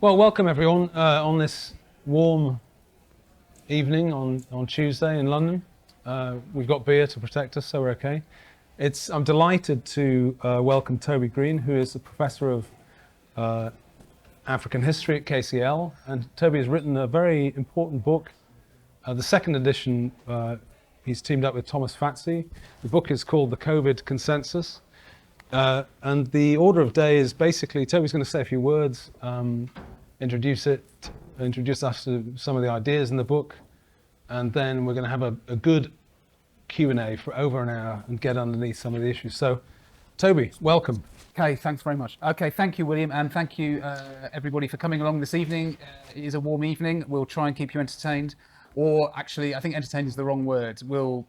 Well, welcome everyone on this warm evening on Tuesday in London. We've got beer to protect us, so we're okay. I'm delighted to welcome Toby Green, who is a professor of African history at KCL, and Toby has written a very important book. The second edition, he's teamed up with Thomas Fazi. The book is called The COVID Consensus. And the order of day is basically Toby's going to say a few words, introduce us to some of the ideas in the book, and then we're going to have a good Q&A for over an hour and get underneath some of the issues. So, Toby, welcome. Okay, thanks very much. Okay, thank you, William, and thank you, everybody, for coming along this evening. It is a warm evening. We'll try and keep you entertained, or actually, I think entertained is the wrong word. We'll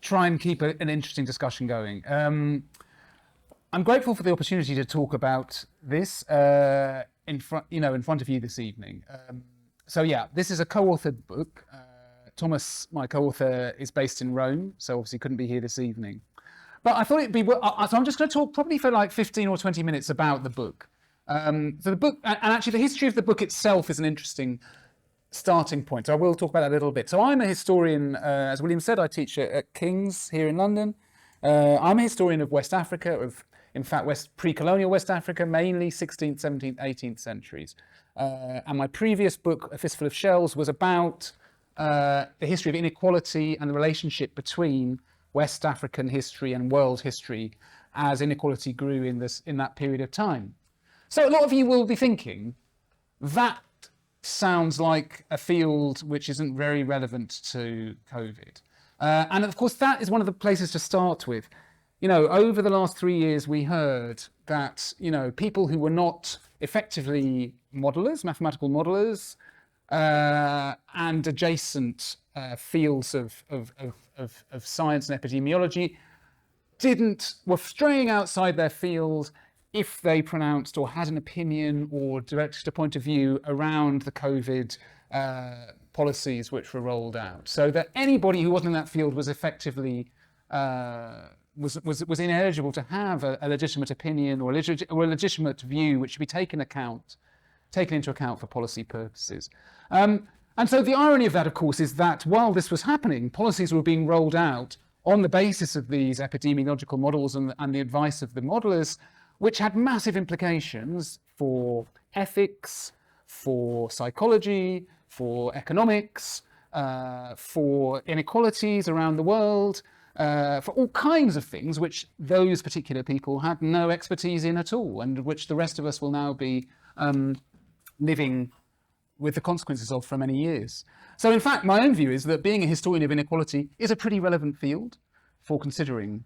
try and keep an interesting discussion going. I'm grateful for the opportunity to talk about this in front of you this evening. So yeah, this is a co-authored book. Thomas, my co-author, is based in Rome, so obviously couldn't be here this evening. But I thought it'd be, so I'm just going to talk probably for like 15 or 20 minutes about the book. So the book, and actually the history of the book itself is an interesting starting point. So I will talk about that a little bit. So I'm a historian, as William said, I teach at King's here in London. I'm a historian of West Africa, in fact, pre-colonial West Africa, mainly 16th, 17th, 18th centuries. And my previous book, A Fistful of Shells, was about the history of inequality and the relationship between West African history and world history as inequality grew in that period of time. So a lot of you will be thinking, that sounds like a field which isn't very relevant to COVID. And of course, that is one of the places to start with. You know, over the last 3 years, we heard that, people who were not effectively modelers, mathematical modelers, and adjacent fields of science and epidemiology were straying outside their field if they pronounced or had an opinion or directed a point of view around the COVID policies which were rolled out. So that anybody who wasn't in that field was effectively was ineligible to have a legitimate opinion or a legitimate view which should be taken into account for policy purposes. And so the irony of that, of course, is that while this was happening, policies were being rolled out on the basis of these epidemiological models and the advice of the modelers, which had massive implications for ethics, for psychology, for economics, for inequalities around the world, for all kinds of things which those particular people had no expertise in at all, and which the rest of us will now be living with the consequences of for many years. So in fact, my own view is that being a historian of inequality is a pretty relevant field for considering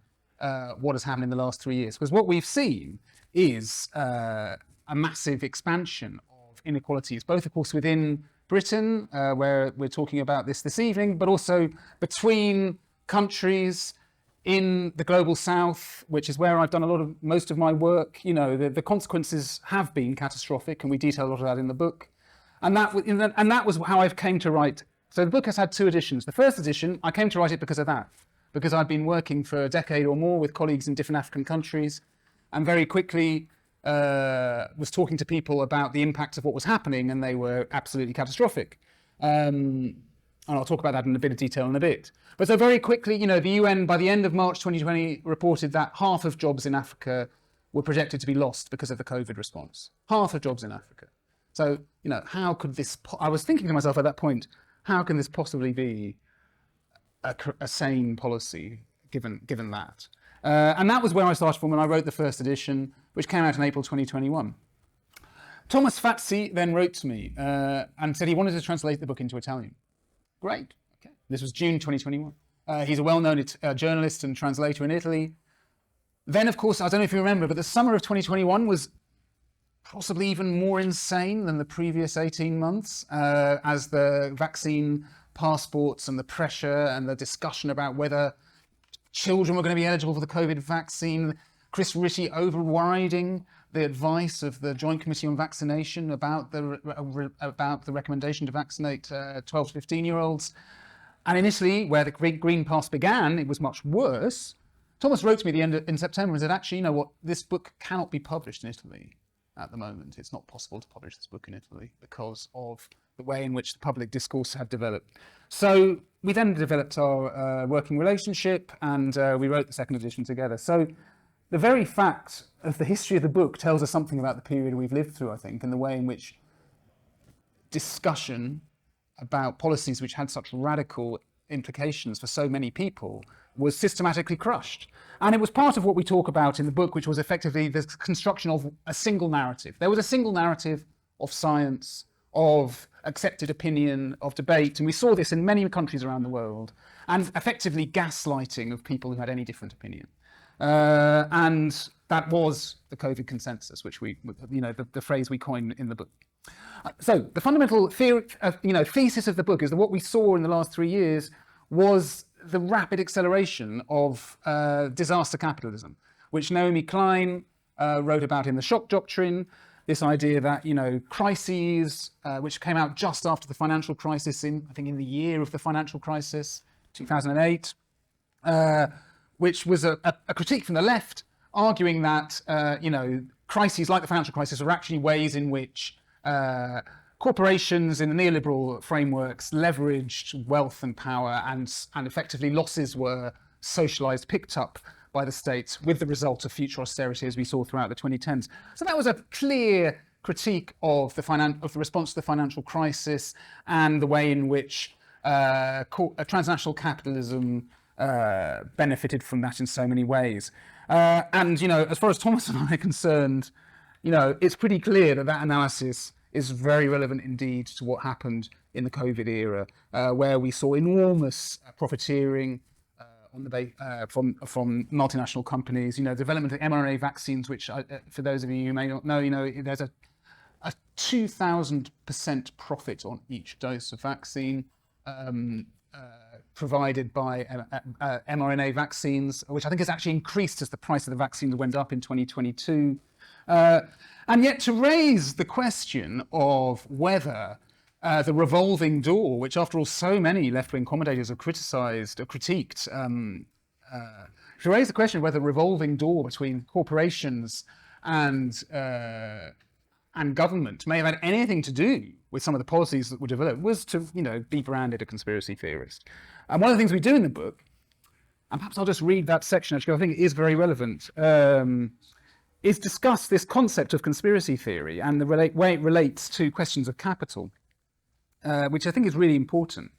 what has happened in the last 3 years. Because what we've seen is a massive expansion of inequalities, both of course within Britain, where we're talking about this evening, but also between countries in the global south, which is where I've done most of my work. The consequences have been catastrophic, and we detail a lot of that in the book. And that was how I came to write. So the book has had 2 editions. The first edition, I came to write it because of that, because I'd been working for a decade or more with colleagues in different African countries, and very quickly was talking to people about the impact of what was happening, and they were absolutely catastrophic. And I'll talk about that in a bit of detail in a bit. But so very quickly, the UN, by the end of March 2020, reported that half of jobs in Africa were projected to be lost because of the COVID response. Half of jobs in Africa. So, how could this... I was thinking to myself at that point, how can this possibly be a sane policy, given that? And that was where I started from when I wrote the first edition, which came out in April 2021. Thomas Fazi then wrote to me and said he wanted to translate the book into Italian. Great. Okay. This was June 2021. He's a well-known journalist and translator in Italy. Then, of course, I don't know if you remember, but the summer of 2021 was possibly even more insane than the previous 18 months, as the vaccine passports and the pressure and the discussion about whether children were going to be eligible for the COVID vaccine, Chris Ritchie overriding the advice of the Joint Committee on Vaccination about the recommendation to vaccinate 12 to 15-year-olds. And in Italy, where the Green Pass began, it was much worse. Thomas wrote to me in September and said, actually, you know what, this book cannot be published in Italy at the moment. It's not possible to publish this book in Italy because of the way in which the public discourse had developed. So we then developed our working relationship, and we wrote the second edition together. So the very fact of the history of the book tells us something about the period we've lived through, I think, and the way in which discussion about policies which had such radical implications for so many people was systematically crushed. And it was part of what we talk about in the book, which was effectively the construction of a single narrative. There was a single narrative of science, of accepted opinion, of debate, and we saw this in many countries around the world, and effectively gaslighting of people who had any different opinion. And that was the COVID consensus, which we, the phrase we coined in the book. So the fundamental thesis of the book is that what we saw in the last 3 years was the rapid acceleration of disaster capitalism, which Naomi Klein wrote about in The Shock Doctrine. This idea that, crises, which came out just after the financial crisis, in the year of the financial crisis, 2008, which was a critique from the left, arguing that, crises like the financial crisis were actually ways in which corporations in the neoliberal frameworks leveraged wealth and power, and effectively losses were socialized, picked up by the state, with the result of future austerity as we saw throughout the 2010s. So that was a clear critique of the response to the financial crisis and the way in which transnational capitalism benefited from that in so many ways. And as far as Thomas and I are concerned, it's pretty clear that that analysis is very relevant indeed to what happened in the COVID era, where we saw enormous profiteering from multinational companies. Development of mRNA vaccines, which for those of you who may not know, there's a 2,000% profit on each dose of vaccine provided by mRNA vaccines, which I think has actually increased as the price of the vaccines went up in 2022. And yet to raise the question of whether the revolving door, which after all so many left-wing commentators have criticised or critiqued, to raise the question of whether the revolving door between corporations and government may have had anything to do with some of the policies that were developed was to, be branded a conspiracy theorist. And one of the things we do in the book, and perhaps I'll just read that section actually, I think it is very relevant, is discuss this concept of conspiracy theory and the way it relates to questions of capital, which I think is really important.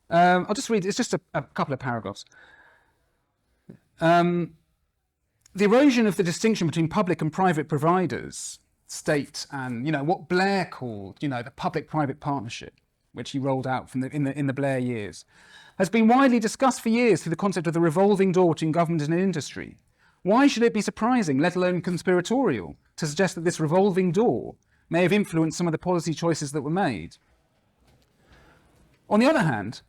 I'll just read, it's just a couple of paragraphs. The erosion of the distinction between public and private providers, state and, what Blair called, the public-private partnership, which he rolled out from in the Blair years, has been widely discussed for years through the concept of the revolving door between government and industry. Why should it be surprising, let alone conspiratorial, to suggest that this revolving door may have influenced some of the policy choices that were made? On the other hand,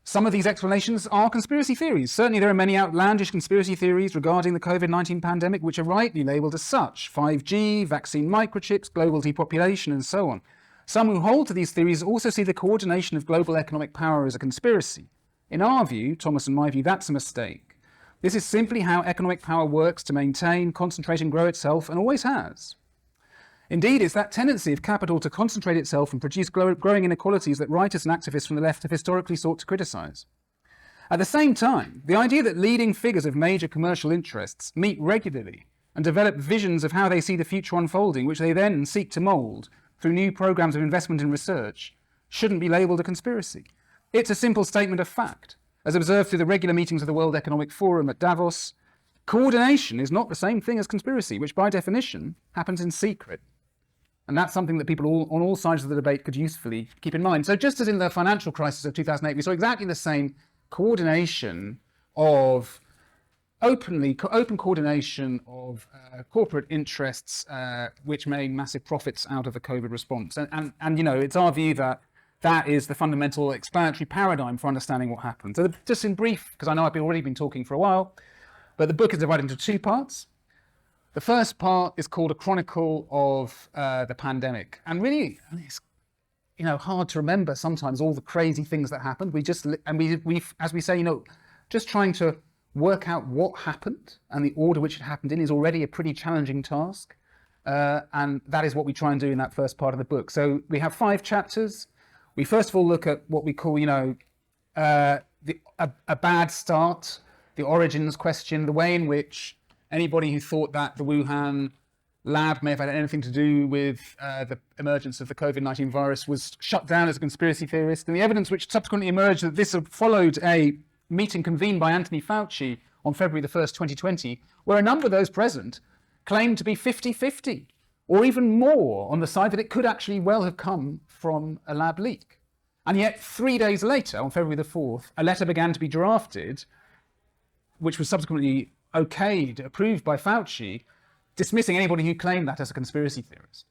some of these explanations are conspiracy theories. Certainly there are many outlandish conspiracy theories regarding the COVID-19 pandemic which are rightly labelled as such: 5G, vaccine microchips, global depopulation, and so on. Some who hold to these theories also see the coordination of global economic power as a conspiracy. In our view, Thomas and my view, that's a mistake. This is simply how economic power works to maintain, concentrate and grow itself, and always has. Indeed, it's that tendency of capital to concentrate itself and produce growing inequalities that writers and activists from the left have historically sought to criticise. At the same time, the idea that leading figures of major commercial interests meet regularly and develop visions of how they see the future unfolding, which they then seek to mould through new programmes of investment and research, shouldn't be labelled a conspiracy. It's a simple statement of fact. As observed through the regular meetings of the World Economic Forum at Davos, coordination is not the same thing as conspiracy, which by definition happens in secret. And that's something that people on all sides of the debate could usefully keep in mind. So just as in the financial crisis of 2008, we saw exactly the same coordination of open coordination of corporate interests which made massive profits out of the COVID response. And it's our view that that is the fundamental explanatory paradigm for understanding what happened. So just in brief, because I know I've already been talking for a while, but the book is divided into two parts. The first part is called A Chronicle of the Pandemic. And really, it's hard to remember sometimes all the crazy things that happened. We as we say, just trying to work out what happened and the order which it happened in is already a pretty challenging task. And that is what we try and do in that first part of the book. So we have 5 chapters. We first of all look at what we call, a bad start, the origins question, the way in which anybody who thought that the Wuhan lab may have had anything to do with the emergence of the COVID-19 virus was shut down as a conspiracy theorist. And the evidence which subsequently emerged that this followed a meeting convened by Anthony Fauci on February the 1st, 2020, where a number of those present claimed to be 50-50, or even more on the side that it could actually well have come from a lab leak. And yet 3 days later, on February the 4th, a letter began to be drafted, which was subsequently okayed, approved by Fauci, dismissing anybody who claimed that as a conspiracy theorist.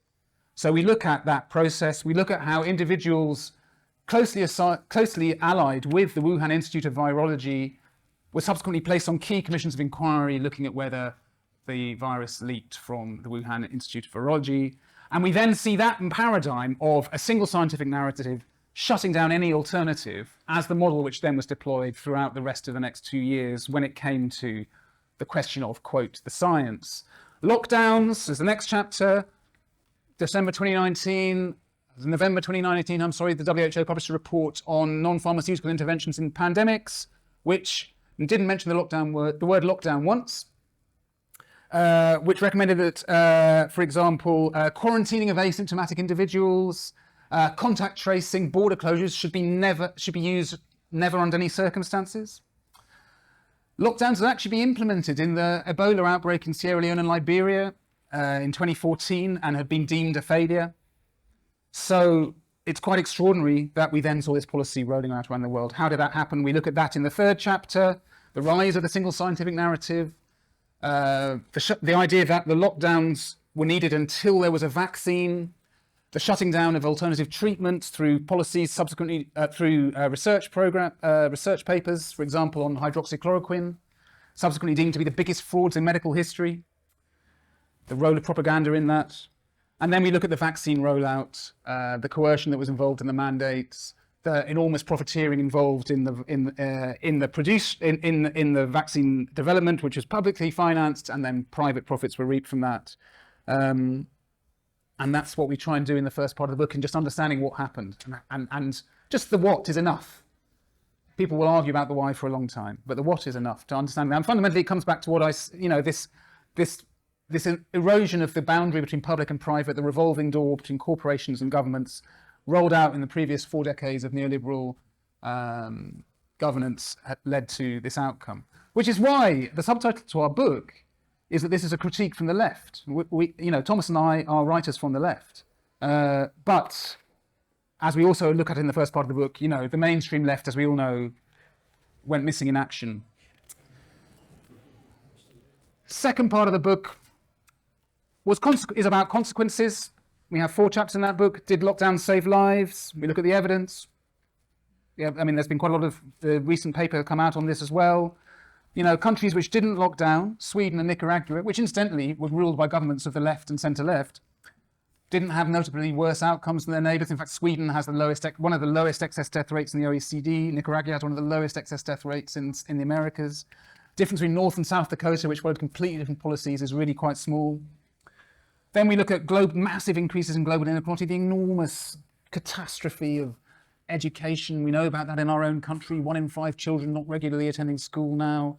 So we look at that process, we look at how individuals closely allied with the Wuhan Institute of Virology were subsequently placed on key commissions of inquiry looking at whether the virus leaked from the Wuhan Institute of Virology. And we then see that paradigm of a single scientific narrative shutting down any alternative as the model which then was deployed throughout the rest of the next 2 years when it came to the question of, quote, the science. Lockdowns is the next chapter. November 2019, the WHO published a report on non-pharmaceutical interventions in pandemics, which didn't mention the word lockdown once, which recommended that, for example, quarantining of asymptomatic individuals, contact tracing, border closures should be used never under any circumstances. Lockdowns will actually be implemented in the Ebola outbreak in Sierra Leone and Liberia in 2014 and have been deemed a failure. So it's quite extraordinary that we then saw this policy rolling out around the world. How did that happen? We look at that in the 3rd chapter, the rise of the single scientific narrative, the idea that the lockdowns were needed until there was a vaccine, the shutting down of alternative treatments through policies, subsequently through research papers, for example, on hydroxychloroquine, subsequently deemed to be the biggest frauds in medical history, the role of propaganda in that. And then we look at the vaccine rollout, the coercion that was involved in the mandates, the enormous profiteering involved in the vaccine development, which was publicly financed, and then private profits were reaped from that. And that's what we try and do in the first part of the book, and just understanding what happened. And just the what is enough. People will argue about the why for a long time, but the what is enough to understand that. And fundamentally, it comes back to what this erosion of the boundary between public and private, the revolving door between corporations and governments, rolled out in the previous 4 decades of neoliberal governance had led to this outcome. Which is why the subtitle to our book is that this is a critique from the left. Thomas and I are writers from the left. But as we also look at in the first part of the book, the mainstream left, as we all know, went missing in action. Second part of the book is about consequences. We have 4 chapters in that book. Did lockdown save lives? We look at the evidence. There's been quite a lot of recent paper come out on this as well. Countries which didn't lock down, Sweden and Nicaragua, which incidentally were ruled by governments of the left and centre-left, didn't have notably worse outcomes than their neighbours. In fact, Sweden has one of the lowest excess death rates in the OECD. Nicaragua has one of the lowest excess death rates in the Americas. Difference between North and South Dakota, which followed completely different policies, is really quite small. Then we look at massive increases in global inequality, the enormous catastrophe of education. We know about that in our own country. 1 in 5 children not regularly attending school now.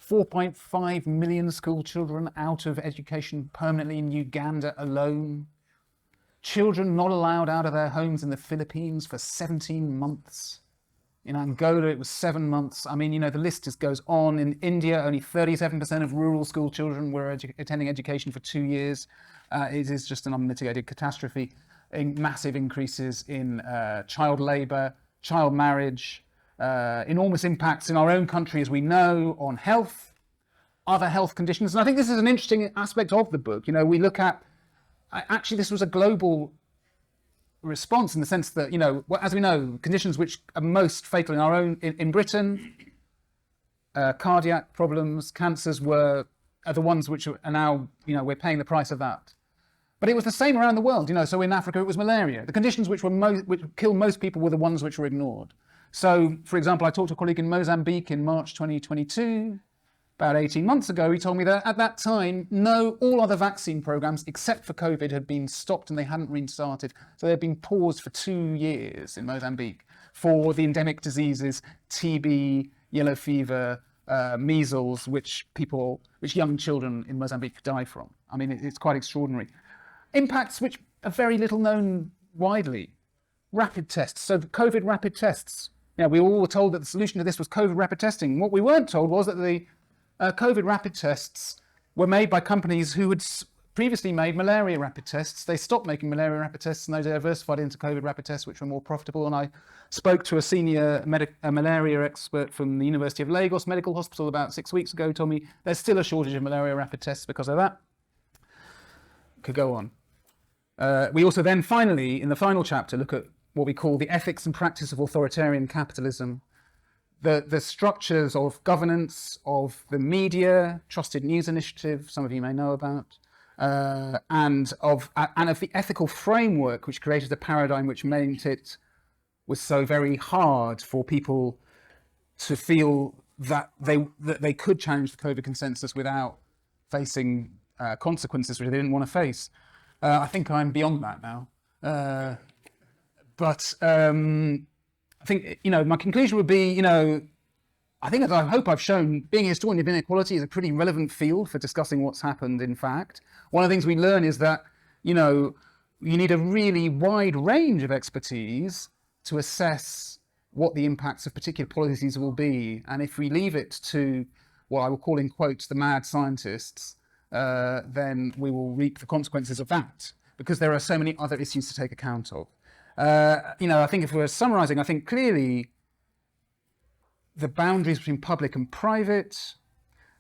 4.5 million school children out of education permanently in Uganda alone. Children not allowed out of their homes in the Philippines for 17 months. In Angola, it was 7 months. The list just goes on. In India, only 37% of rural school children were attending education for 2 years. It is just an unmitigated catastrophe. Massive increases in child labour, child marriage, enormous impacts in our own country, as we know, on health, other health conditions. And I think this is an interesting aspect of the book. We look at, actually, this was a global response in the sense that, as we know, conditions which are most fatal in Britain, cardiac problems, cancers are the ones which are now, we're paying the price of that. But it was the same around the world, so in Africa it was malaria. The conditions which kill most people were the ones which were ignored. So, for example, I talked to a colleague in Mozambique in March 2022. about 18 months ago, he told me that at that time, all other vaccine programs except for COVID had been stopped and they hadn't restarted. So they had been paused for 2 years in Mozambique for the endemic diseases, TB, yellow fever, measles, which young children in Mozambique die from. I mean, it's quite extraordinary. Impacts which are very little known widely. Rapid tests. So the COVID rapid tests. We all were told that the solution to this was COVID rapid testing. What we weren't told was that the COVID rapid tests were made by companies who had previously made malaria rapid tests. They stopped making malaria rapid tests and they diversified into COVID rapid tests, which were more profitable. And I spoke to a senior malaria expert from the University of Lagos Medical Hospital about 6 weeks ago, told me there's still a shortage of malaria rapid tests because of that. Could go on. We also then finally, in the final chapter, look at what we call the ethics and practice of authoritarian capitalism, the structures of governance, of the media, Trusted News Initiative, some of you may know about, and of the ethical framework which created a paradigm which meant it was so very hard for people to feel that they could challenge the COVID consensus without facing consequences which they didn't want to face. I think I'm beyond that now. But I think, my conclusion would be, I think, as I hope I've shown, being a historian of inequality is a pretty relevant field for discussing what's happened, in fact. One of the things we learn is that, you need a really wide range of expertise to assess what the impacts of particular policies will be. And if we leave it to what I will call, in quotes, the mad scientists, then we will reap the consequences of that, because there are so many other issues to take account of. I think if we're summarizing, I think clearly the boundaries between public and private,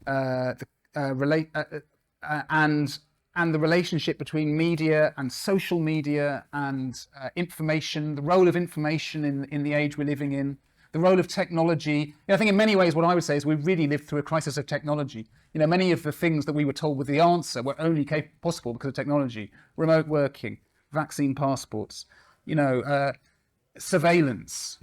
and the relationship between media and social media and information, the role of information in the age we're living in, the role of technology. I think in many ways what I would say is we've really lived through a crisis of technology. Many of the things that we were told were the answer were only possible because of technology. Remote working, vaccine passports, surveillance,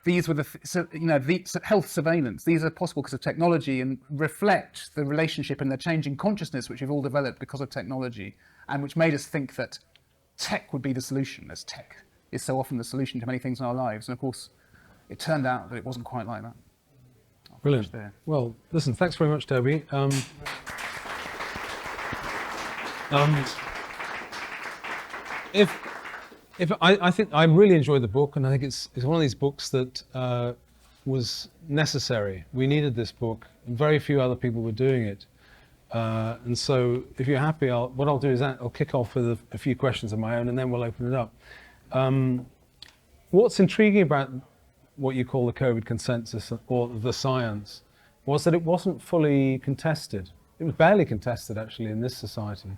these were the health surveillance. These are possible because of technology and reflect the relationship and the changing consciousness which we've all developed because of technology, and which made us think that tech would be the solution, as tech is so often the solution to many things in our lives. And of course, it turned out that it wasn't quite like that. Brilliant. Well, listen, thanks very much, Toby. I think I really enjoyed the book, and I think it's one of these books that was necessary. We needed this book, and very few other people were doing it. And so, if you're happy, what I'll do is I'll kick off with a few questions of my own, and then we'll open it up. What's intriguing about what you call the COVID consensus, or the science, was that it wasn't fully contested. It was barely contested, actually, in this society.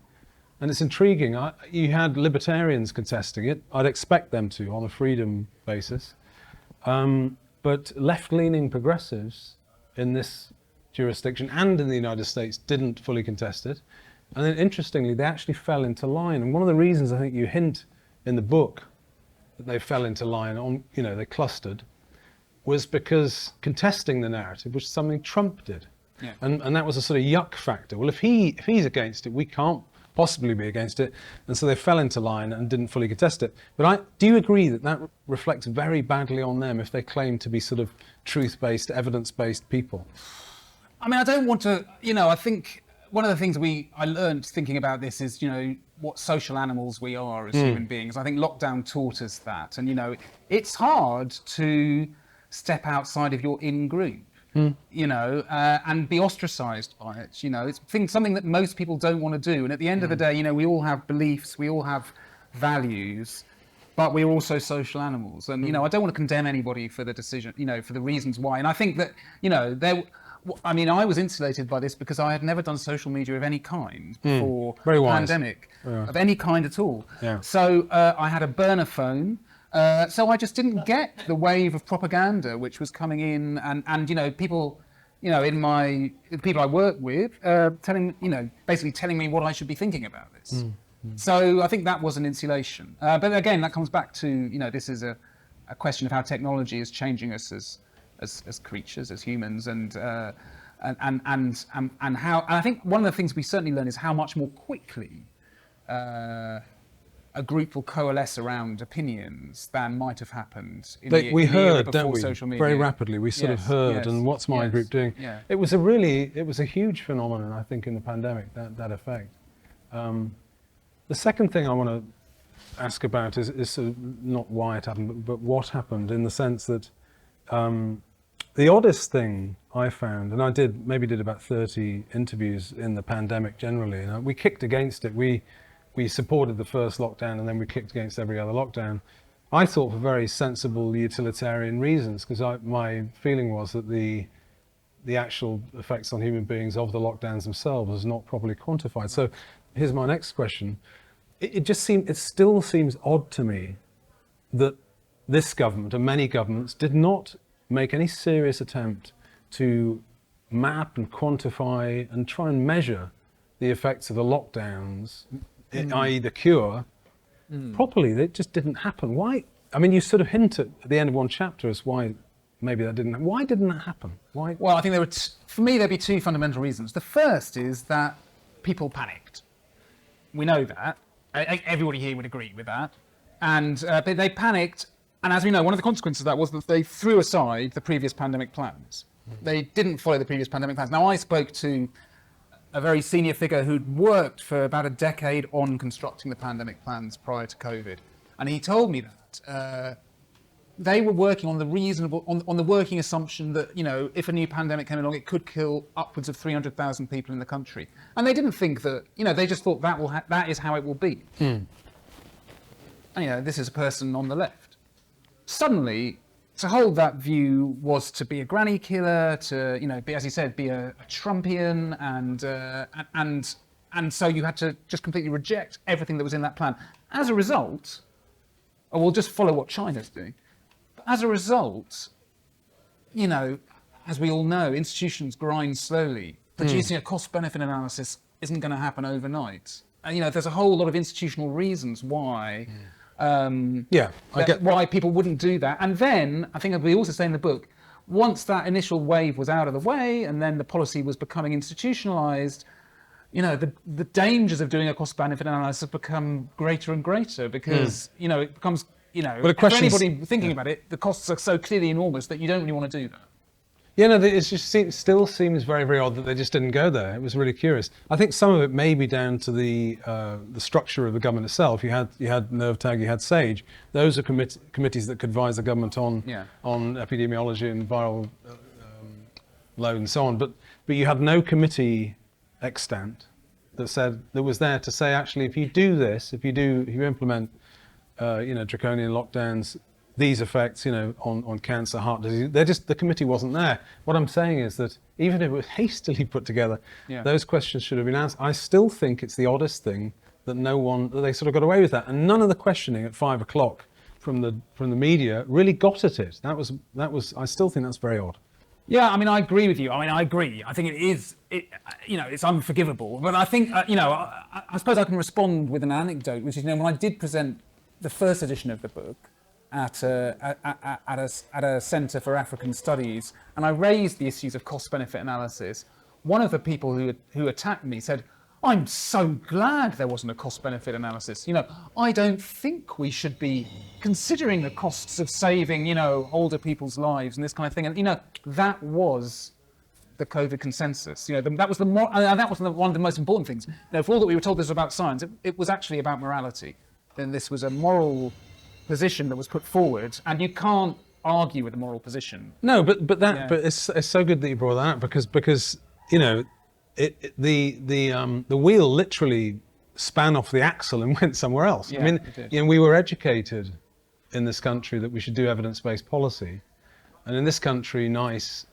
And it's intriguing. You had libertarians contesting it. I'd expect them to, on a freedom basis. But left-leaning progressives in this jurisdiction and in the United States didn't fully contest it. And then, interestingly, they actually fell into line. And one of the reasons I think you hint in the book that they fell into line, they clustered, was because contesting the narrative was something Trump did. Yeah. And that was a sort of yuck factor. Well, if he's against it, we can't possibly be against it. And so they fell into line and didn't fully contest it. But do you agree that reflects very badly on them if they claim to be sort of truth-based, evidence-based people? I mean, I don't want to, I think one of the things I learned thinking about this is, what social animals we are as human beings. I think lockdown taught us that. And, it's hard to step outside of your in-group. And be ostracized by it. It's something that most people don't want to do. And at the end of the day, we all have beliefs, we all have values, but we're also social animals. And, I don't want to condemn anybody for the decision, for the reasons why. And I think that, I was insulated by this because I had never done social media of any kind before the pandemic, of any kind at all. Yeah. So I had a burner phone. So I just didn't get the wave of propaganda which was coming in, and people, the people I work with, basically telling me what I should be thinking about this. So I think that was an insulation. But again, that comes back to, this is a question of how technology is changing us as creatures, as humans, and and how. And I think one of the things we certainly learn is how much more quickly a group will coalesce around opinions than might have happened in the we era heard, before don't we? social media. Very rapidly, we sort of heard, and what's my group doing? Yeah. It was a huge phenomenon, I think, in the pandemic, that effect. The second thing I want to ask about is sort of not why it happened, but what happened, in the sense that the oddest thing I found, and I maybe did about 30 interviews in the pandemic generally, and we kicked against it. We supported the first lockdown, and then we kicked against every other lockdown. I thought for very sensible utilitarian reasons, because my feeling was that the actual effects on human beings of the lockdowns themselves was not properly quantified. So here's my next question. It still seems odd to me that this government and many governments did not make any serious attempt to map and quantify and try and measure the effects of the lockdowns, i.e. the cure, properly. It just didn't happen. Why? I mean, you sort of hint at the end of one chapter as why maybe that didn't happen. Why didn't that happen? Why? Well, I think for me, there'd be two fundamental reasons. The first is that people panicked. We know that. Everybody here would agree with that. And but they panicked, and as we know, one of the consequences of that was that they threw aside the previous pandemic plans. They didn't follow the previous pandemic plans. Now, I spoke to a very senior figure who'd worked for about a decade on constructing the pandemic plans prior to COVID, and he told me that they were working on the working assumption that, you know, if a new pandemic came along, it could kill upwards of 300,000 people in the country, and they didn't think that, you know, they just thought that is how it will be. And you know, this is a person on the left. Suddenly, to hold that view was to be a granny killer, to, you know, be, as he said, be a Trumpian, and so you had to just completely reject everything that was in that plan. As a result, or we'll just follow what China's doing. But as a result, you know, as we all know, institutions grind slowly. Producing a cost-benefit analysis isn't going to happen overnight. And, you know, there's a whole lot of institutional reasons why. Why people wouldn't do that. And then, I think we also say in the book, once that initial wave was out of the way and then the policy was becoming institutionalized, you know, the dangers of doing a cost-benefit analysis have become greater and greater because, you know, it becomes, you know, for anybody thinking about it, the costs are so clearly enormous that you don't really want to do that. Yeah, no, it just still seems very, very odd that they just didn't go there. It was really curious. I think some of it may be down to the structure of the government itself. You had NERVTAG, you had SAGE. Those are committees that could advise the government on epidemiology and viral load and so on. But you had no committee extant that was there to say, actually, if you do this, if you implement you know, draconian lockdowns, these effects, you know, on cancer, heart disease, the committee wasn't there. What I'm saying is that even if it was hastily put together, those questions should have been asked. I still think it's the oddest thing that they sort of got away with that. And none of the questioning at 5 o'clock from the media really got at it. That was, I still think that's very odd. Yeah, I mean, I agree with you. I mean, I agree. I think you know, it's unforgivable. But I think, you know, I suppose I can respond with an anecdote, which is, you know, when I did present the first edition of the book at a Centre for African Studies, and I raised the issues of cost-benefit analysis, one of the people who attacked me said, "I'm so glad there wasn't a cost-benefit analysis. You know, I don't think we should be considering the costs of saving, you know, older people's lives and this kind of thing." And, you know, that was the COVID consensus. You know, that was one of the most important things. You know, for all that we were told this was about science, it was actually about morality. Then this was a moral position that was put forward, and you can't argue with a moral position. No, but it's so good that you brought that up because you know, the wheel literally span off the axle and went somewhere else. Yeah, I mean, you know, we were educated in this country that we should do evidence-based policy, and in this country, NICE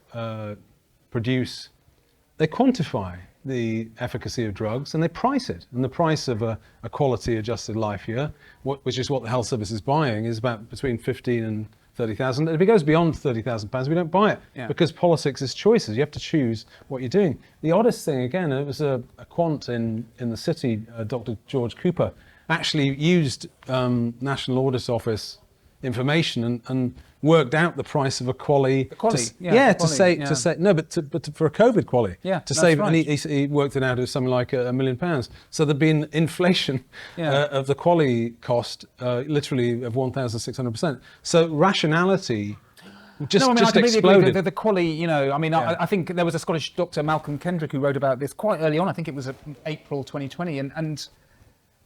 they quantify the efficacy of drugs and they price it. And the price of a quality adjusted life here, which is what the health service is buying, is about between 15 and 30,000. If it goes beyond £30,000, we don't buy it because politics is choices. You have to choose what you're doing. The oddest thing, again, it was a quant in the city, Dr. George Cooper, actually used National Audit Office information and worked out the price of a quali. quali, to, yeah, yeah, the to quali, say yeah. to say no, but for a COVID quali. Yeah, to that's save, right. and he worked it out as something like £1 million. So there'd been inflation of the quali cost, literally of 1,600%. So rationality. Just I completely exploded. agree. The quali, you know, I mean, I think there was a Scottish doctor, Malcolm Kendrick, who wrote about this quite early on. I think it was April 2020, and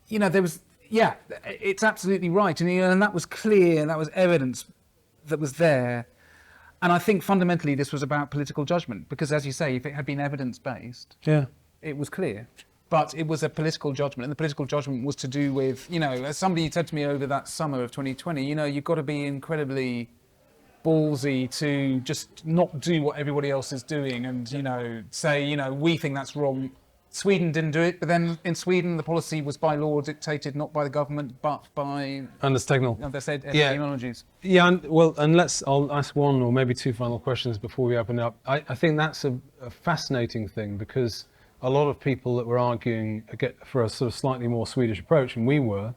you know, there was, yeah, it's absolutely right, and you know, and that was clear, that was evidence that was there, and I think fundamentally this was about political judgment, because as you say, if it had been evidence-based, it was clear. But it was a political judgment, and the political judgment was to do with, you know, as somebody said to me over that summer of 2020, you know, you've got to be incredibly ballsy to just not do what everybody else is doing and, you know, say, you know, we think that's wrong. Sweden didn't do it, but then in Sweden the policy was by law dictated not by the government but by they said epidemiologies. Yeah, and I'll ask one or maybe two final questions before we open up. I think that's a fascinating thing, because a lot of people that were arguing for a sort of slightly more Swedish approach, and we were,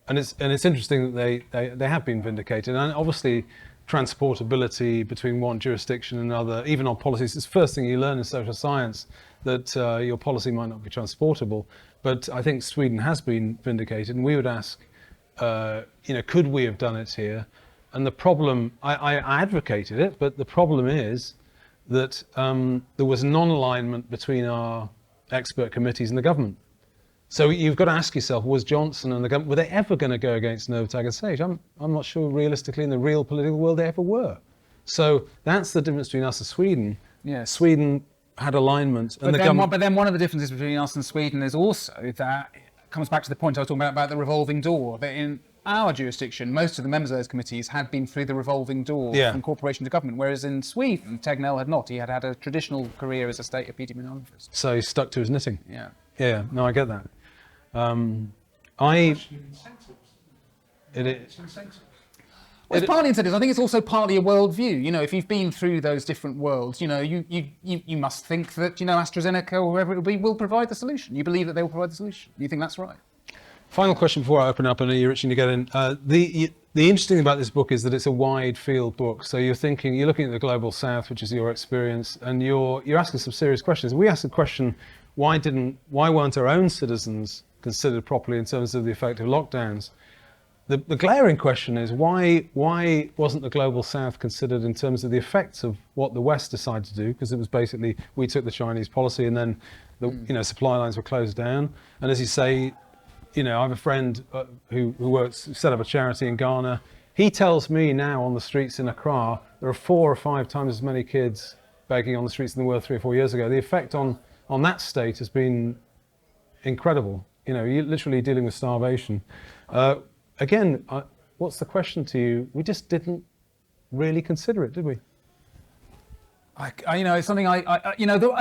and it's interesting that they have been vindicated, and obviously transportability between one jurisdiction and another, even on policies, it's the first thing you learn in social science, that your policy might not be transportable. But I think Sweden has been vindicated, and we would ask, you know, could we have done it here? And the problem, I advocated it, but the problem is that there was non-alignment between our expert committees and the government. So you've got to ask yourself, was Johnson and the government, were they ever going to go against Novotag and Sage? I'm not sure realistically in the real political world they ever were. So that's the difference between us and Sweden. Yes. Sweden had alignment. And but then one of the differences between us and Sweden is also that it comes back to the point I was talking about the revolving door, that in our jurisdiction, most of the members of those committees had been through the revolving door from corporation to government, whereas in Sweden, Tegnell had not. He had had a traditional career as a state epidemiologist. So he stuck to his knitting. Yeah. Yeah, no, I get that. It's partly incentives. I think it's also partly a worldview. You know, if you've been through those different worlds, you know, you must think that, you know, AstraZeneca or whoever it will be will provide the solution. You believe that they will provide the solution. You think that's right. Final question before I open up. I know you're itching to get in. The interesting thing about this book is that it's a wide field book. So you're looking at the global south, which is your experience, and you're asking some serious questions. We asked the question, why weren't our own citizens considered properly in terms of the effect of lockdowns? The glaring question is why wasn't the global south considered in terms of the effects of what the West decided to do? Because it was basically, we took the Chinese policy and then you know, supply lines were closed down. And as you say, you know, I have a friend who set up a charity in Ghana. He tells me now on the streets in Accra, there are 4 or 5 times as many kids begging on the streets than there were 3 or 4 years ago. The effect on that state has been incredible. You know, you're literally dealing with starvation. Again, what's the question to you? We just didn't really consider it, did we? You know, it's something you know,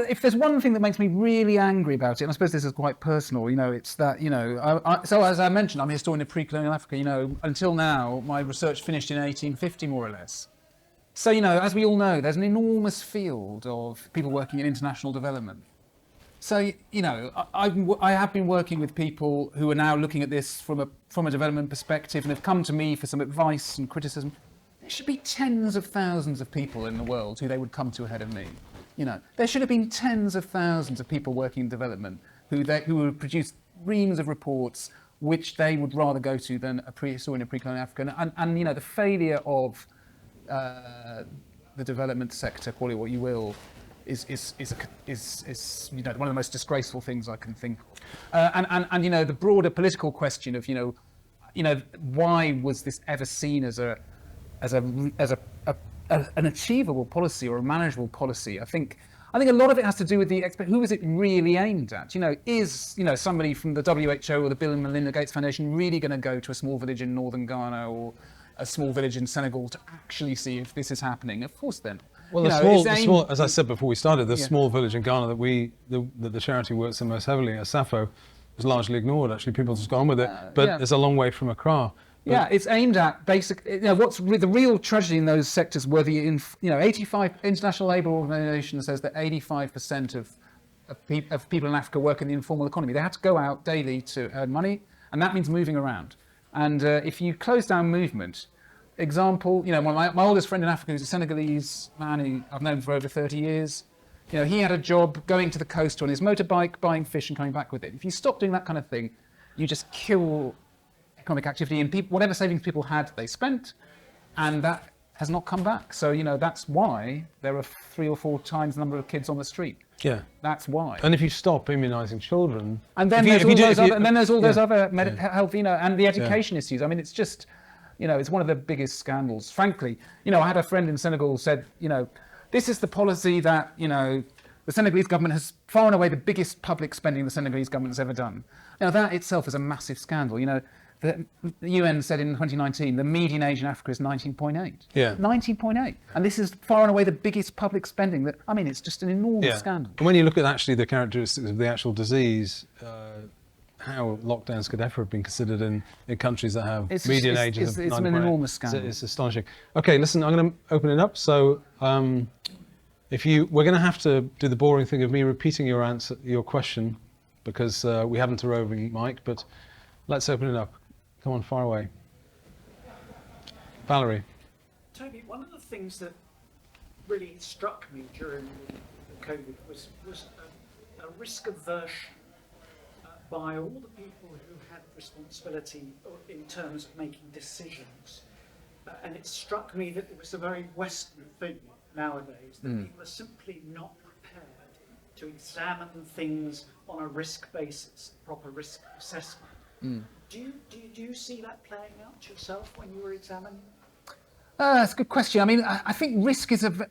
if there's one thing that makes me really angry about it, and I suppose this is quite personal, you know, it's that, you know, so as I mentioned, I'm a historian of pre-colonial Africa. You know, until now, my research finished in 1850, more or less. So, you know, as we all know, there's an enormous field of people working in international development. So, you know, I have been working with people who are now looking at this from a development perspective and have come to me for some advice and criticism. There should be tens of thousands of people in the world who they would come to ahead of me. You know, there should have been tens of thousands of people working in development who would produce reams of reports which they would rather go to than a historian of pre-colonial Africa. And you know, the failure of the development sector, call it what you will, is you know, one of the most disgraceful things I can think of. And you know, the broader political question of, you know, why was this ever seen as an achievable policy or a manageable policy? I think a lot of it has to do with who is it really aimed at? You know, is, you know, somebody from the WHO or the Bill and Melinda Gates Foundation really going to go to a small village in northern Ghana or a small village in Senegal to actually see if this is happening? Of course they're not. Well, the small, as I said before we started, the small village in Ghana that the charity works the most heavily, Asafo, was largely ignored. Actually, people just got on with it, but it's a long way from Accra. Yeah, it's aimed at basic. You know, what's the real tragedy in those sectors were you know, 85 International Labour Organization says that 85% of people in Africa work in the informal economy. They have to go out daily to earn money, and that means moving around. And if you close down movement, example, my oldest friend in Africa is a Senegalese man who I've known for over 30 years. He had a job going to the coast on his motorbike, buying fish and coming back with it. If you stop doing that kind of thing, you just kill economic activity, and whatever savings people had, they spent, and that has not come back. So, that's why there are 3 or 4 times the number of kids on the street. Yeah. That's why. And if you stop immunising children... And then there's all those other health, and the education issues. I mean, it's just, it's one of the biggest scandals. Frankly, I had a friend in Senegal who said, this is the policy that, the Senegalese government has far and away the biggest public spending the Senegalese government has ever done. Now, that itself is a massive scandal. The UN said in 2019 the median age in Africa is 19.8. Yeah. 19.8. And this is far and away the biggest public spending it's just an enormous scandal. And when you look at actually the characteristics of the actual disease, how lockdowns could ever have been considered in countries that have median ages of 9.8. It's an enormous scandal. It's astonishing. Okay, listen, I'm going to open it up. So we're going to have to do the boring thing of me repeating your question, because we haven't a roving mic, but let's open it up. Come on, far away. Valerie. Toby, one of the things that really struck me during the COVID was a risk aversion by all the people who had responsibility in terms of making decisions. And it struck me that it was a very Western thing nowadays, that people are simply not prepared to examine things on a risk basis, proper risk assessment. Do you see that playing out yourself when you were examining? That's a good question. I mean, I think risk is the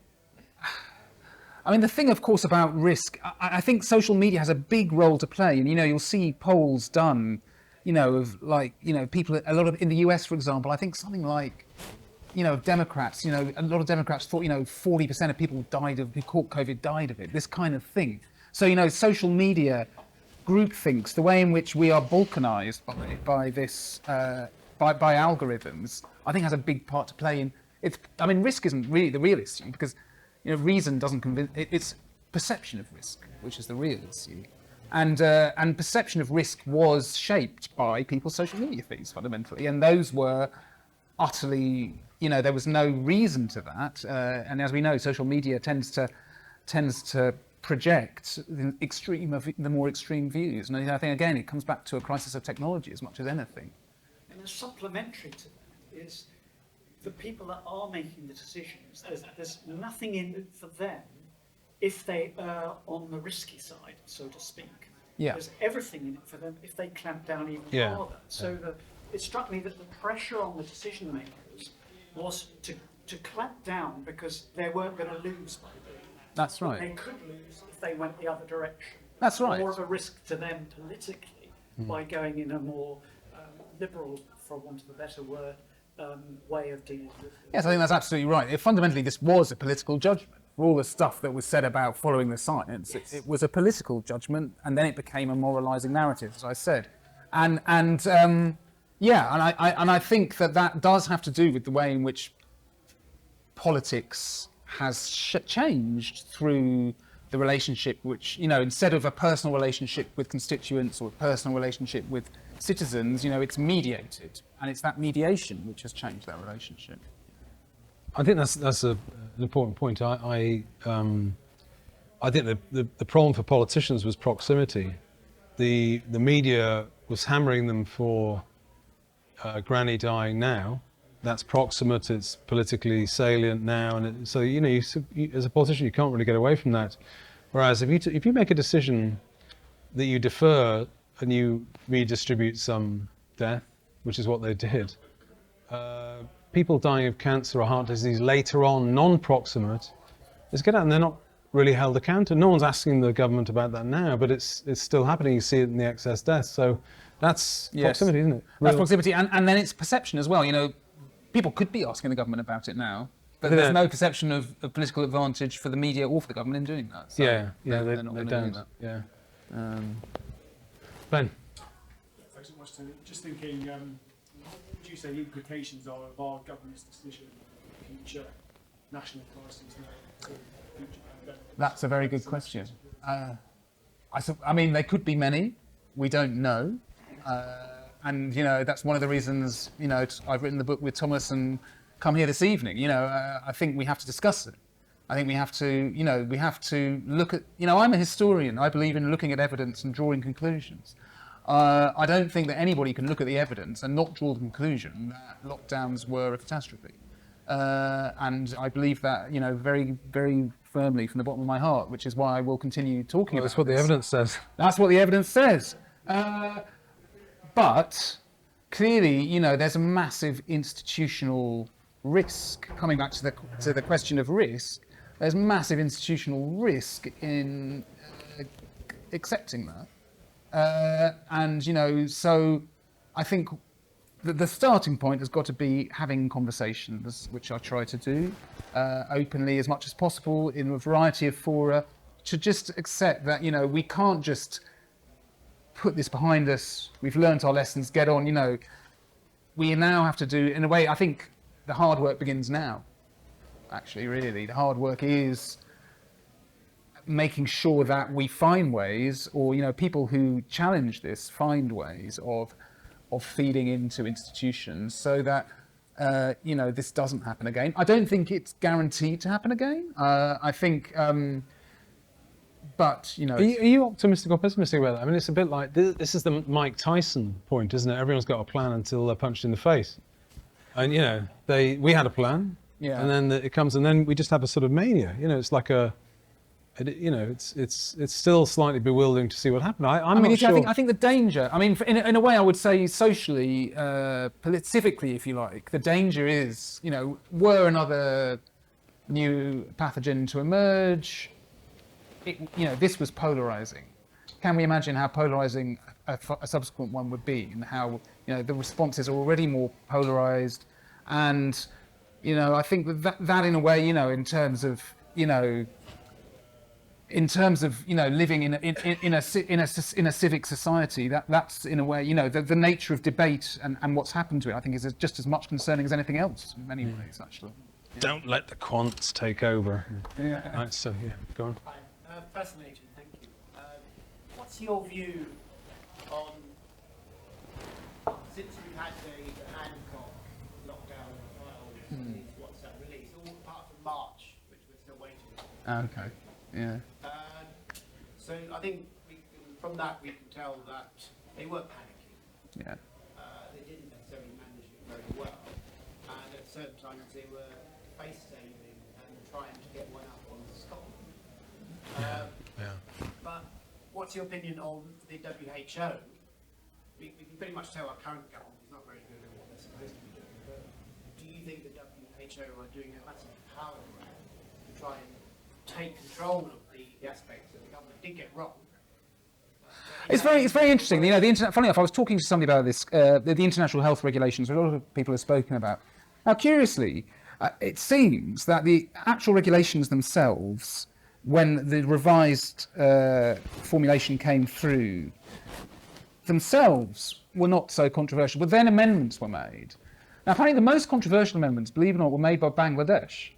thing, of course, about risk, I think social media has a big role to play. And, you'll see polls done, of people, a lot of, in the US, for example, I think something like, Democrats, a lot of Democrats thought, 40% of people who caught COVID died of it, this kind of thing. So, social media groupthinks, the way in which we are balkanized by this, by algorithms, I think has a big part to play in. Risk isn't really the real issue, because reason doesn't convince. It's perception of risk, which is the real issue, and perception of risk was shaped by people's social media feeds fundamentally, and those were utterly, there was no reason to that, and as we know, social media tends to project the more extreme views, and I think again it comes back to a crisis of technology as much as anything. And a supplementary to that is the people that are making the decisions. There's nothing in it for them if they are on the risky side, so to speak. Yeah. There's everything in it for them if they clamp down even harder. So it struck me that the pressure on the decision makers was to clamp down because they weren't going to lose by doing that. That's right. They could lose if they went the other direction. That's right. More of a risk to them politically by going in a more liberal, for want of a better word, way of dealing with it. Yes, I think that's absolutely right. Fundamentally, this was a political judgment. For all the stuff that was said about following the science, Yes. it was a political judgment, and then it became a moralising narrative, as I said. And I think that does have to do with the way in which politics has changed through the relationship, which, instead of a personal relationship with constituents or a personal relationship with citizens, it's mediated, and it's that mediation which has changed that relationship. I think that's an important point. I think the problem for politicians was proximity. The media was hammering them for granny dying now. That's proximate, it's politically salient now, and so you as a politician you can't really get away from that. Whereas if you make a decision that you defer and you redistribute some death, which is what they did, people dying of cancer or heart disease later on, non-proximate, is good, and they're not really held accountable. No one's asking the government about that now, but it's still happening. You see it in the excess deaths. So that's proximity, isn't it? That's proximity, and then it's perception as well. People could be asking the government about it now, but there's no perception of political advantage for the media or for the government in doing that. So they not don't. do that. Yeah. Ben. Thanks so much, Tony. Just thinking, what would you say the implications are of our government's decision in future national crises now? That's a very good question. There could be many. We don't know. And that's one of the reasons I've written the book with Thomas, and come here this evening. I think we have to discuss it. I think we have to, look at, I'm a historian. I believe in looking at evidence and drawing conclusions. I don't think that anybody can look at the evidence and not draw the conclusion that lockdowns were a catastrophe. And I believe that, very, very firmly from the bottom of my heart, which is why I will continue talking about That's what the evidence says. That's what the evidence says. But clearly, there's a massive institutional risk. Coming back to the question of risk, there's massive institutional risk in accepting that. So I think the starting point has got to be having conversations, which I try to do openly as much as possible in a variety of fora, to just accept that, we can't just put this behind us. We've learnt our lessons, get on, we now have to do, in a way, I think the hard work begins now, actually, really. The hard work is making sure that we find ways, or, people who challenge this find ways of feeding into institutions so that, this doesn't happen again. I don't think it's guaranteed to happen again. I think, but, Are you optimistic or pessimistic about that? I mean, it's a bit like, this is the Mike Tyson point, isn't it? Everyone's got a plan until they're punched in the face. And, we had a plan, Yeah. and then it comes, and then we just have a sort of mania. It's like it's still slightly bewildering to see what happened. I'm not sure. I think the danger, in a way I would say socially, civically, if you like, the danger is, were another new pathogen to emerge, this was polarizing. Can we imagine how polarizing a subsequent one would be, and how, the responses are already more polarized? And, I think that in a way, in terms of living in a civic society, that's in a way, the nature of debate and what's happened to it, I think, is just as much concerning as anything else in many ways, actually. Don't let the quants take over. Yeah. Right, so, go on. Hi, fascinating, thank you. What's your view on, since we've had the Hancock lockdown trials, what's that release, all apart from March, which we're still waiting for. Okay, yeah. So I think from that we can tell that they were panicking. Yeah. They didn't necessarily manage it very well, and at certain times they were face-saving and trying to get one up on Scotland. But what's your opinion on the WHO? We can pretty much tell our current government is not very good at what they're supposed to be doing, but do you think the WHO are doing a massive power grab to try and take control of the aspects that the government did get wrong? It's very interesting. The internet. Funny enough, I was talking to somebody about this. The international health regulations, which a lot of people have spoken about. Now, curiously, it seems that the actual regulations themselves, when the revised formulation came through, themselves were not so controversial. But then amendments were made. Now, apparently, the most controversial amendments, believe it or not, were made by Bangladesh.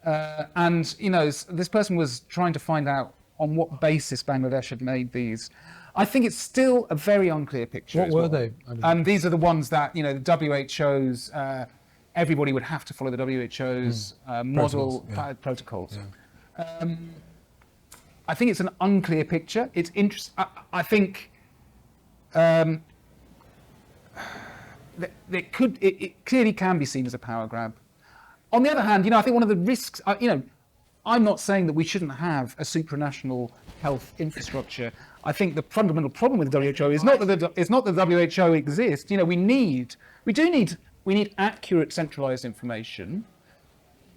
And this person was trying to find out on what basis Bangladesh had made these. I think it's still a very unclear picture. What were they? And these are the ones that, the WHO's, everybody would have to follow the WHO's model protocols. Yeah. I think it's an unclear picture. It's interesting. I think it clearly can be seen as a power grab. On the other hand, I think one of the risks, I'm not saying that we shouldn't have a supranational health infrastructure. I think the fundamental problem with the WHO is not that the WHO exists. We need accurate centralized information.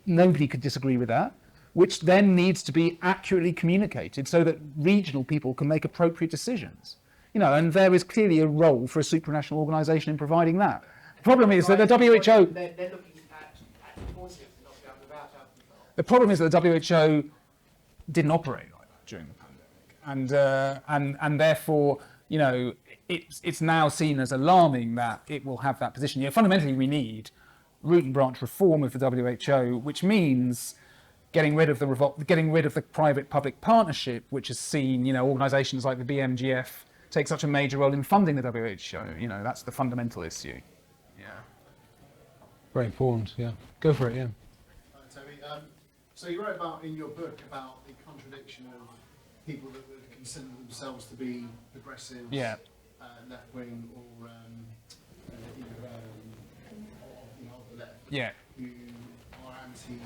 Nobody could disagree with that, which then needs to be accurately communicated so that regional people can make appropriate decisions. And there is clearly a role for a supranational organisation in providing that. The problem is that the WHO. They're looking at causes of lockdown without our control. The problem is that the WHO didn't operate like that during the pandemic, and therefore, it's now seen as alarming that it will have that position. Fundamentally, we need root and branch reform of the WHO, which means getting rid of the private-public partnership, which has seen organisations like the BMGF take such a major role in funding the WHO. That's the fundamental issue. Yeah. Very important, yeah. Go for it, yeah. Toby. So you wrote about in your book about the contradiction of people that would consider themselves to be progressives, Yeah. left wing, or of the left, Yeah. who are anti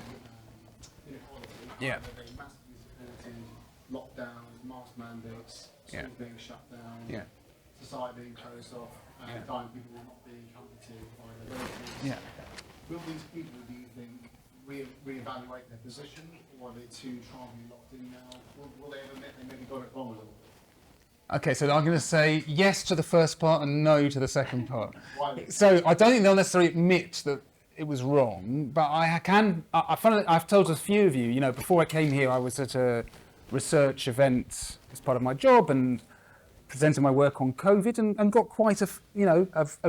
inequality. Yeah. They massively supported lockdowns, mask mandates, Yeah. schools being shut down, Yeah. society being closed off, and dying people not being comforted by their relatives. Yeah. Will these people, do you think, re-evaluate their position, or are they too strongly locked in now? Will they admit they maybe got it wrong a little bit? Okay, so I'm going to say yes to the first part and no to the second part. Why? So I don't think they'll necessarily admit that it was wrong, but I've told a few of you, before I came here, I was at a research event as part of my job and presented my work on COVID and got quite a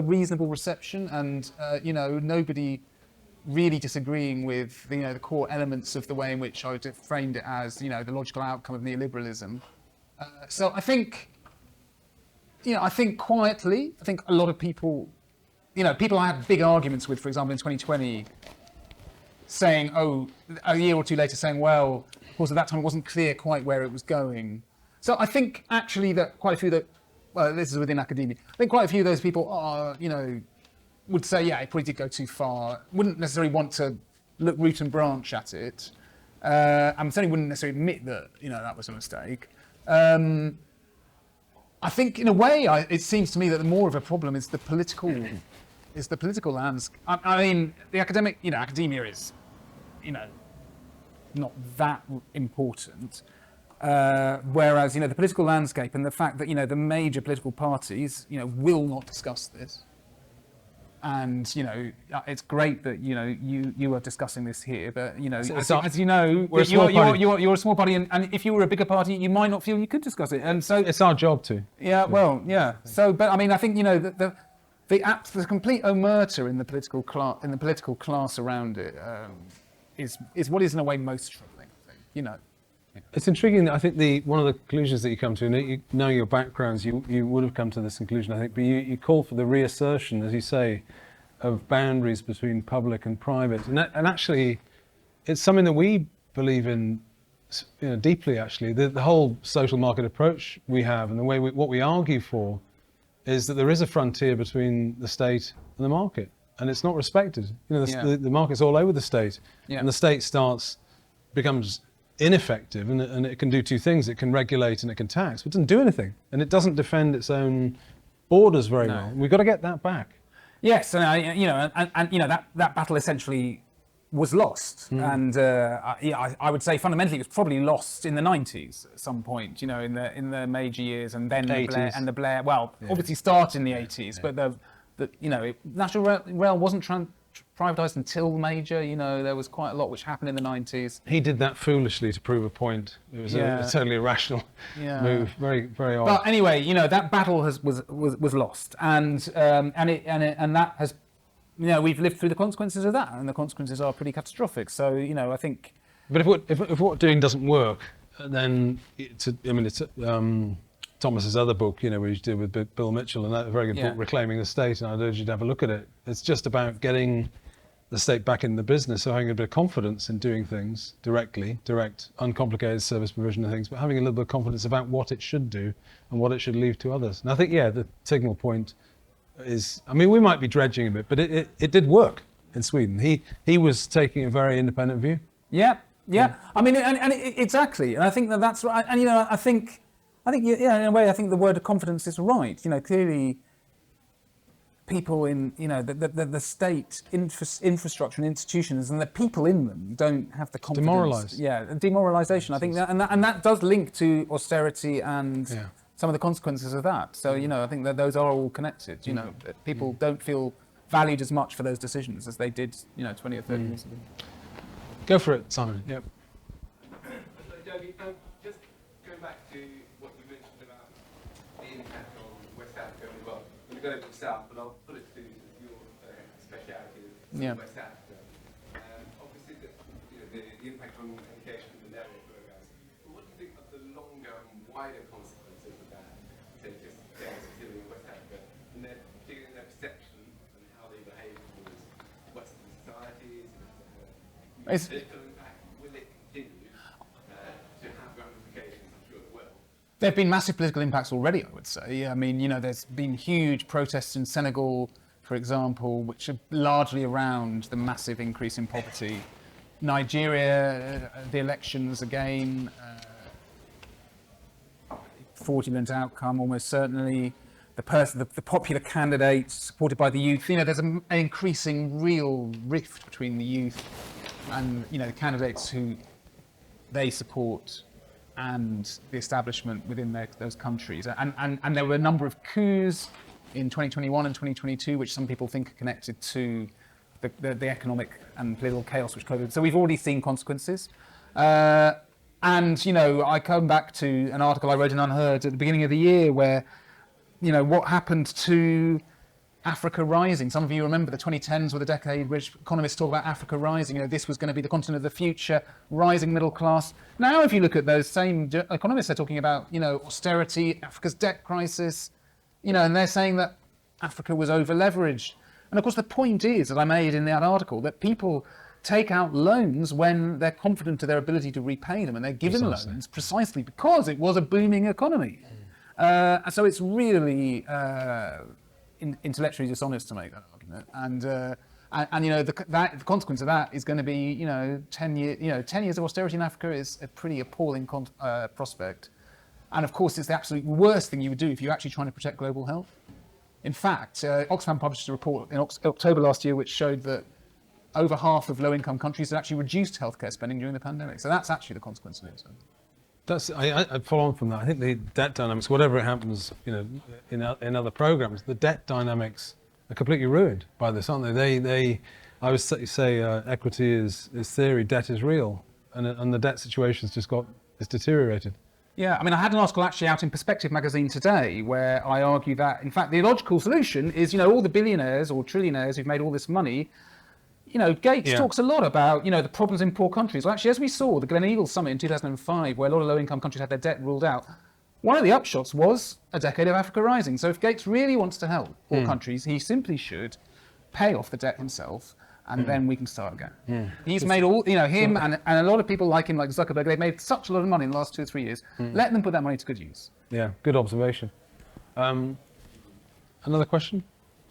reasonable reception, and nobody really disagreeing with the core elements of the way in which I framed it as the logical outcome of neoliberalism. So I think quietly, I think a lot of people, people I had big arguments with, for example, in 2020, saying, a year or two later saying, well, of course, at that time it wasn't clear quite where it was going. So I think actually that quite a few this is within academia, I think quite a few of those people are, would say, yeah, it probably did go too far, wouldn't necessarily want to look root and branch at it, and certainly wouldn't necessarily admit that, that was a mistake. I think, in a way, it seems to me that the more of a problem is the political landscape. I mean, the academia is, not that important. Whereas, the political landscape and the fact that, the major political parties, will not discuss this. And, it's great that, you are discussing this here, but, as you know, you're a small party, and if you were a bigger party, you might not feel you could discuss it. And so It's our job to. yeah, well, yeah. So, but I mean, I think, the complete omerta in the political class around it is what is in a way most troubling, I think, It's intriguing. I think one of the conclusions that you come to, knowing your backgrounds, you would have come to this conclusion, I think, but you call for the reassertion, as you say, of boundaries between public and private. And actually, it's something that we believe in deeply, actually. The whole social market approach we have and the way what we argue for is that there is a frontier between the state and the market, and it's not respected. The market's all over the state, and the state becomes ineffective, and it can do two things: it can regulate and it can tax, but it doesn't do anything, and it doesn't defend its own borders very well. We've got to get that back. Yes, and that battle essentially was lost, and I would say fundamentally it was probably lost in the 90s at some point, in the major years, and then the Blair. Well, obviously started in the 80s, but National Rail wasn't privatised until major. There was quite a lot which happened in the 90s. He did that foolishly to prove a point. It was a totally irrational move, very, very odd. But anyway, that battle was lost, and that has, we've lived through the consequences of that, and the consequences are pretty catastrophic. So, I think. But if what doing doesn't work, then it's Thomas's other book, which he did with Bill Mitchell, and that very good book, Reclaiming the State, and I'd urge you to have a look at it. It's just about getting the state back in the business, so having a bit of confidence in doing things direct, uncomplicated service provision and things, but having a little bit of confidence about what it should do and what it should leave to others. And I think, the signal point is, we might be dredging a bit, but it did work in Sweden. He was taking a very independent view. Yeah. I mean, and exactly, and I think that's right. And I think in a way, I think the word of confidence is right. Clearly, people in the state infrastructure and institutions and the people in them don't have the confidence. Demoralised. Yeah, demoralisation. I think that does link to austerity and some of the consequences of that. So I think that those are all connected. That people don't feel valued as much for those decisions as they did 20 or 30 years ago. Go for it, Simon. Yep. So, Toby, just going back to what you mentioned about the impact on West Africa. Well, we're going to go south, but I'll put it to your speciality of West Africa. Obviously, the impact on education in the area programs. But what do you think of the longer and wider consequences of that, say, just specifically in West Africa, and particularly in their perception and how they behave towards Western It's, Will it continue to have ramifications? I'm sure it will. There have been massive political impacts already, I would say. I mean, there's been huge protests in Senegal, for example, which are largely around the massive increase in poverty. Nigeria, the elections again, fraudulent outcome almost certainly. The popular candidates supported by the youth. There's an increasing real rift between the youth and the candidates who they support and the establishment within those countries. And there were a number of coups in 2021 and 2022, which some people think are connected to the economic and political chaos which COVID. So we've already seen consequences. And, I come back to an article I wrote in Unheard at the beginning of the year where, what happened to Africa rising. Some of you remember the 2010s were the decade which economists talk about Africa rising. This was going to be the continent of the future, rising middle class. Now, if you look at those same economists, they're talking about, austerity, Africa's debt crisis, and they're saying that Africa was over-leveraged. And of course, the point is, that I made in that article, that people take out loans when they're confident of their ability to repay them, and they're given loans precisely because it was a booming economy. So it's really intellectually dishonest to make that argument, and the consequence of that is going to be 10 years of austerity in Africa is a pretty appalling prospect, and of course it's the absolute worst thing you would do if you're actually trying to protect global health. In fact, Oxfam published a report in October last year which showed that over half of low-income countries had actually reduced healthcare spending during the pandemic. So that's actually the consequence of it. I follow on from that. I think the debt dynamics, whatever it happens, in other programs, the debt dynamics are completely ruined by this, aren't they? I would say equity is theory, debt is real, and the debt situation's it's deteriorated. Yeah, I mean, I had an article actually out in Perspective magazine today where I argue that, in fact, the logical solution is, all the billionaires or trillionaires who've made all this money. Gates talks a lot about, the problems in poor countries. Well, actually, as we saw, the Gleneagles Summit in 2005, where a lot of low-income countries had their debt ruled out, one of the upshots was a decade of Africa rising. So if Gates really wants to help poor countries, he simply should pay off the debt himself, and then we can start again. He's made him and a lot of people like him, like Zuckerberg, they've made such a lot of money in the last 2 or 3 years. Let them put that money to good use. Yeah, good observation. Another question?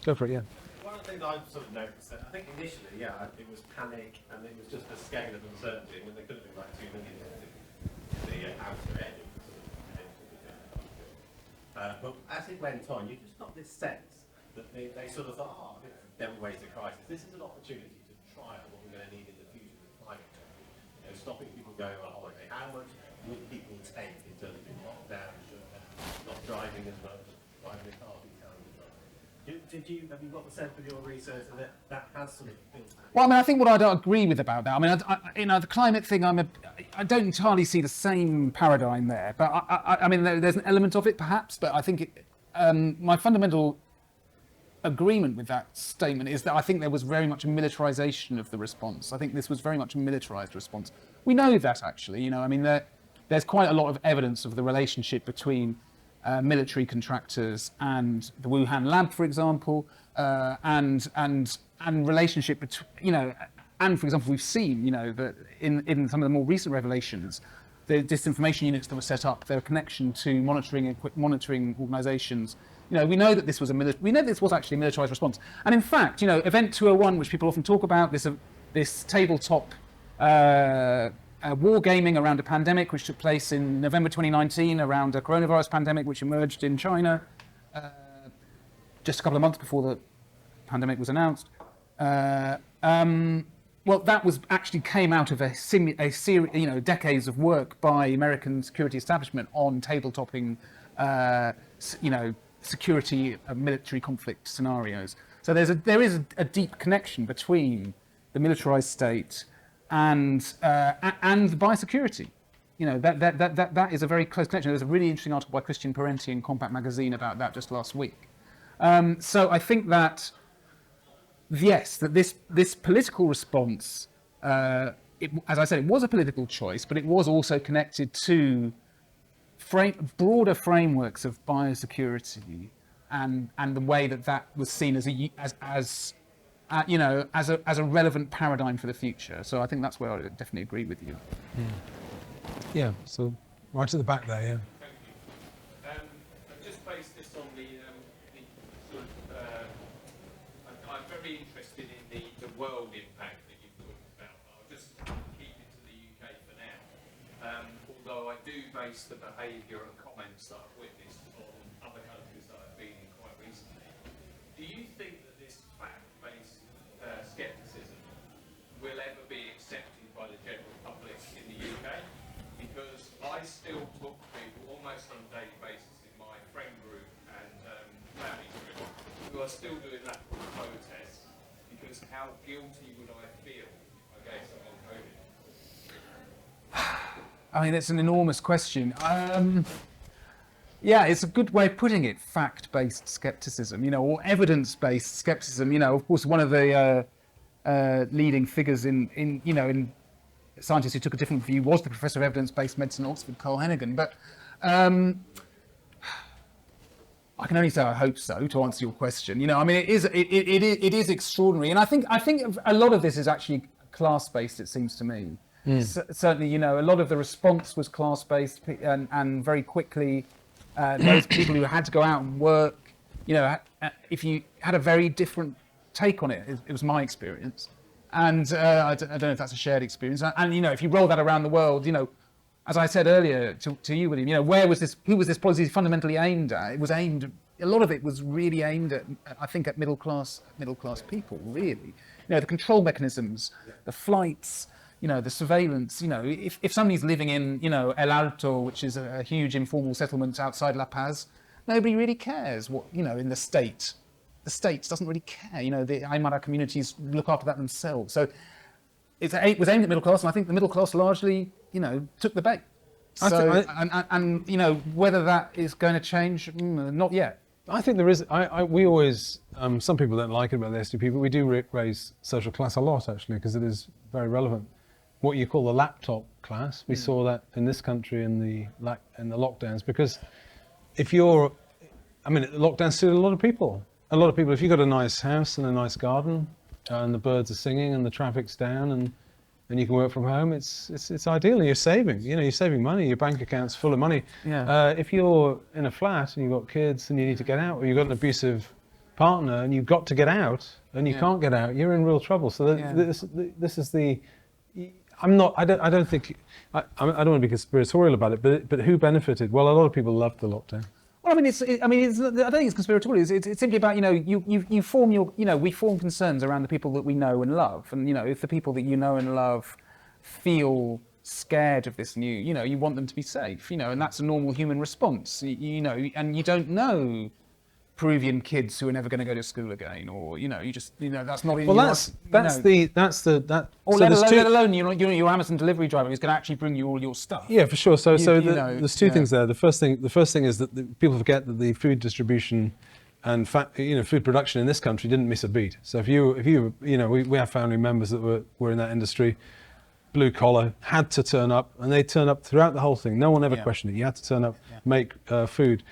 Go for it, yeah. One of the things I've sort of noticed, that I think initially, it was panic and it was just the scale of uncertainty. I mean, there could have been like 2 million at the outer edge of the sort of but as it went on, you just got this sense that they sort of thought, this is a devil ways of crisis. This is an opportunity to try out what we're going to need in the future with climate change. Stopping people going on holiday. How much would people take in terms of lockdown, not driving as much, driving a car? Have you got the sense with your research that has sort of built? Well, I mean, I think what I don't agree with about that, I mean, the climate thing, I don't entirely see the same paradigm there, but I mean, there's an element of it perhaps, but I think my fundamental agreement with that statement is that I think there was very much a militarization of the response. I think this was very much a militarized response. We know that actually, I mean, there's quite a lot of evidence of the relationship between military contractors and the Wuhan lab, for example, and relationship between, and for example, we've seen, that in some of the more recent revelations, the disinformation units that were set up, their connection to monitoring organisations. We know that this was actually a militarised response. And in fact, Event 201, which people often talk about, this tabletop wargaming around a pandemic which took place in November 2019 around a coronavirus pandemic which emerged in China just a couple of months before the pandemic was announced. Well, that was actually came out of a series, decades of work by American security establishment on tabletopping, security military conflict scenarios. So there is a deep connection between the militarized state and the biosecurity. That is a very close connection. There's a really interesting article by Christian Parenti in Compact Magazine about that just last week. So I think that yes, that this political response, as I said, it was a political choice, but it was also connected to broader frameworks of biosecurity and the way that was seen as you know, as a relevant paradigm for the future. So I think that's where I definitely agree with you. Yeah, so right at the back there, yeah. Thank you. I've just based this on the sort of, I'm very interested in the world impact that you've talked about. I'll just keep it to the UK for now. Although I do base the behaviour and comments that I've witnessed on other countries that I've been in quite recently. Do you think that this fact-based scepticism will ever be accepted by the general public in the UK? Because I still talk to people almost on a daily basis in my friend group and family group who are still doing that for protests, because how guilty would I feel if I gave someone COVID? I mean, it's an enormous question. Yeah, it's a good way of putting it, fact-based skepticism, you know, or evidence-based skepticism. You know, of course, one of the leading figures in scientists who took a different view was the professor of evidence-based medicine at Oxford, Carl Hennigan. But I can only say I hope so, to answer your question. You know, I mean, it is extraordinary, and I think a lot of this is actually class-based. It seems to me. Certainly, you know, a lot of the response was class-based, and very quickly, those people who had to go out and work, you know, if you had a very different take on it, it was my experience. And I don't know if that's a shared experience. And, you know, if you roll that around the world, you know, as I said earlier to you, William, you know, who was this policy fundamentally aimed at? It was aimed, a lot of it was really aimed at, I think, at middle class people, really. You know, the control mechanisms, the flights, you know, the surveillance, you know, if somebody's living in, you know, El Alto, which is a huge informal settlement outside La Paz, nobody really cares what, you know, in the state. The state doesn't really care, you know, the Aymara communities look after that themselves. So it was aimed at middle class, and I think the middle class largely, you know, took the bait. So, and you know, whether that is going to change, not yet. I think there is. We always. Some people don't like it about the SDP, but we do raise social class a lot, actually, because it is very relevant. What you call the laptop class, we saw that in this country in the lockdowns, because if you're, I mean, lockdowns suited a lot of people. A lot of people, if you've got a nice house and a nice garden, and the birds are singing and the traffic's down, and you can work from home, it's ideal. And you're saving. You know, you're saving money. Your bank account's full of money. Yeah. If you're in a flat and you've got kids and you need to get out, or you've got an abusive partner and you've got to get out and you can't get out, you're in real trouble. So this is the. I don't think. I don't want to be conspiratorial about it, but who benefited? Well, a lot of people loved the lockdown. Well, I mean, I don't think it's conspiratorial. It's simply about, you know, you form your, you know, we form concerns around the people that we know and love, and you know, if the people that you know and love feel scared of this new, you know, you want them to be safe, you know, and that's a normal human response, you know, and you don't know Peruvian kids who are never going to go to school again, or you know, you just, you know, that's not. Well, or let alone your Amazon delivery driver who's going to actually bring you all your stuff. Yeah, for sure. There's two things there. The first thing is that people forget that the food distribution and food production in this country didn't miss a beat. So if you know, we have family members that were in that industry, blue collar, had to turn up, and they turn up throughout the whole thing. No one ever questioned it. You had to turn up, make food.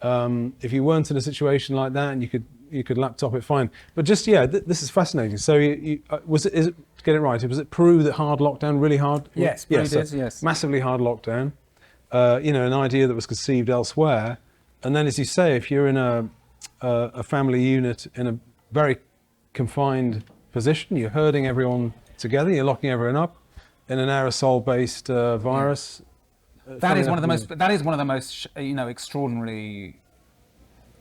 If you weren't in a situation like that, and you could laptop it, fine. But just this is fascinating. So to get it right? Was it Peru that hard lockdown, really hard? Yes, Peru did. Yes, massively hard lockdown. You know, an idea that was conceived elsewhere, and then, as you say, if you're in a family unit in a very confined position, you're herding everyone together, you're locking everyone up in an aerosol-based virus. That is one of the most, you know, extraordinarily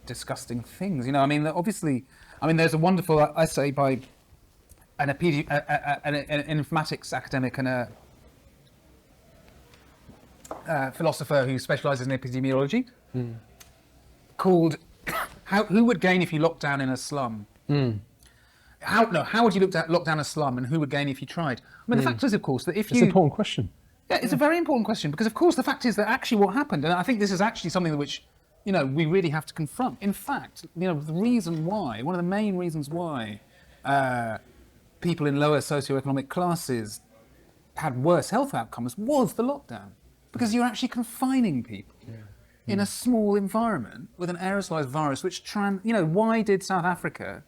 disgusting things. You know, I mean, obviously, there's a wonderful essay by an informatics academic and a philosopher who specialises in epidemiology, called "Who Would Gain If You Locked Down in a Slum?" How would you lock down a slum, and who would gain if you tried? I mean, the fact is, of course, that if it's an important question. Yeah, it's a very important question, because of course the fact is that actually what happened, and I think this is actually something which, you know, we really have to confront. In fact, you know, one of the main reasons why people in lower socioeconomic classes had worse health outcomes was the lockdown, because you're actually confining people in a small environment with an aerosolized virus, which you know, why did South Africa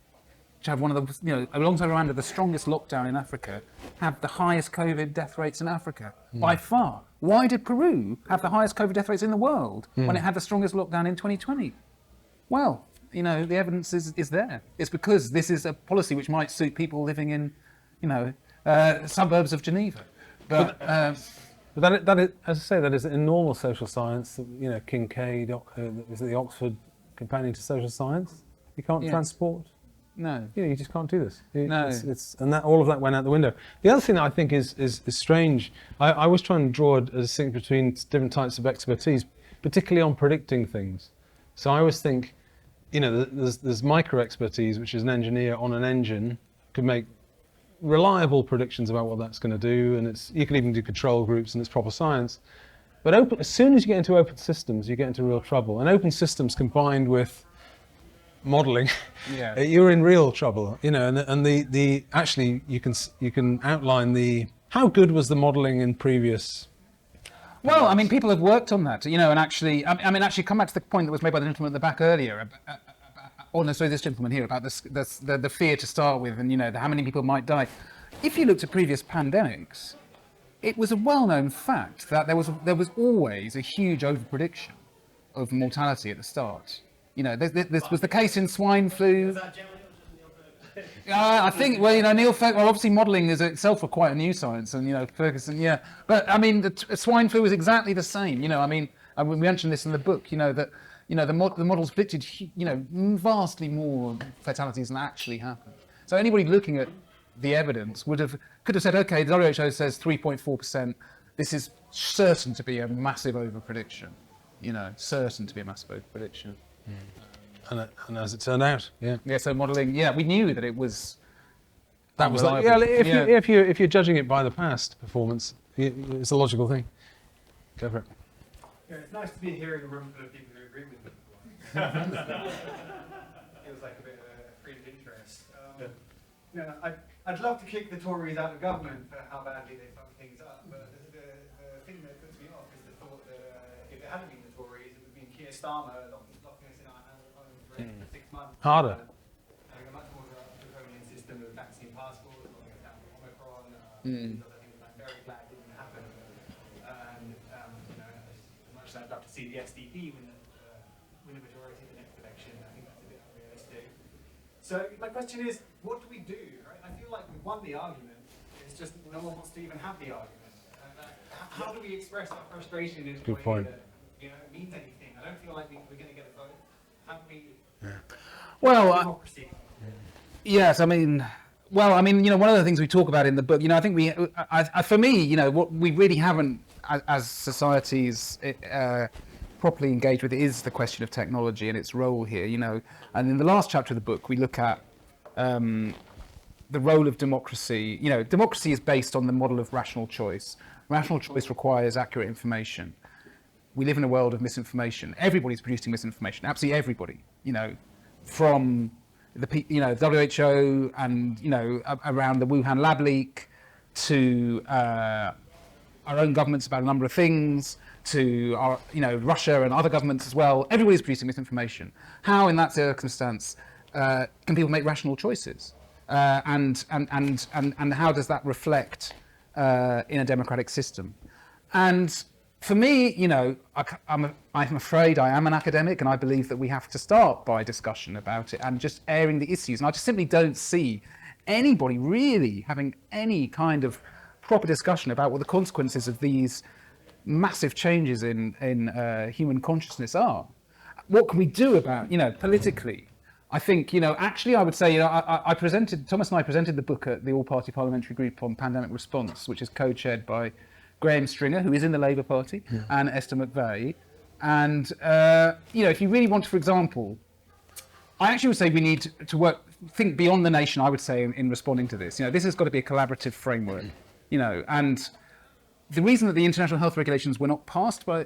which have one of the, alongside Rwanda, the strongest lockdown in Africa, have the highest COVID death rates in Africa by far. Why did Peru have the highest COVID death rates in the world when it had the strongest lockdown in 2020? Well, the evidence is there. It's because this is a policy which might suit people living in, suburbs of Geneva. But that is, as I say, that is in normal social science. Kincaid, is it the Oxford Companion to Social Science? You can't transport. No. You just can't do this. No. And all of that went out the window. The other thing that I think is strange, I was trying to draw a distinction between different types of expertise, particularly on predicting things. So I always think, there's micro expertise, which is an engineer on an engine, could make reliable predictions about what that's going to do, and you can even do control groups, and it's proper science. But as soon as you get into open systems, you get into real trouble. And open systems combined with modelling, you're in real trouble. And actually you can outline how good was the modelling in previous. Well, I mean, people have worked on that, and actually, actually come back to the point that was made by the gentleman at the back earlier. This gentleman here about the fear to start with, and how many people might die. If you looked at previous pandemics, it was a well-known fact that there was always a huge overprediction of mortality at the start. This was the case in swine flu. I think, Neil Ferguson, obviously modelling is itself quite a new science, and, Ferguson, But, the swine flu was exactly the same, we mentioned this in the book, that, the models predicted, vastly more fatalities than actually happened. So anybody looking at the evidence could have said, okay, the WHO says 3.4%, this is certain to be a massive overprediction, certain to be a massive overprediction. And as it turned out, so modelling, we knew that it was. That was like, if you're judging it by the past performance, it's a logical thing. Go for it. Yeah, it's nice to be here in a room full of people who agree with me. Feels like a bit of a free interest. I'd love to kick the Tories out of government for how badly they fuck things up, but the thing that puts me off is the thought that if it hadn't been the Tories, it would have been Keir Starmer locking us in our homes for 6 months. Harder. Having a much more draconian system of vaccine passports, locking us down for Omicron, these other things that I'm very glad didn't happen. And as much as I'd love to see the SDP win a majority in the next election, I think that's a bit unrealistic. So my question is, what do we do? Right? I feel like we won the argument. It's just no one wants to even have the argument. How do we express our frustration in a way that means anything? I don't feel like we're going to get a vote. How do we? Democracy. Yes, one of the things we talk about in the book, I think for me, what we really haven't, as societies, properly engaged with is the question of technology and its role here, And in the last chapter of the book, we look at the role of democracy. Democracy is based on the model of rational choice. Rational choice requires accurate information. We live in a world of misinformation. Everybody's producing misinformation. Absolutely everybody. From the WHO and around the Wuhan lab leak to our own governments about a number of things, to our Russia and other governments as well. Everybody's producing misinformation. How, in that circumstance, can people make rational choices? And how does that reflect in a democratic system? And for me, I'm afraid I am an academic, and I believe that we have to start by discussion about it and just airing the issues. And I just simply don't see anybody really having any kind of proper discussion about what the consequences of these massive changes in human consciousness are. What can we do about, politically? I think, actually I would say, Thomas and I presented the book at the All-Party Parliamentary Group on Pandemic Response, which is co-chaired by Graham Stringer, who is in the Labour Party, and Esther McVeigh. And, if you really want to, for example, I actually would say we need to think beyond the nation, I would say, in responding to this. This has got to be a collaborative framework, and the reason that the international health regulations were not passed by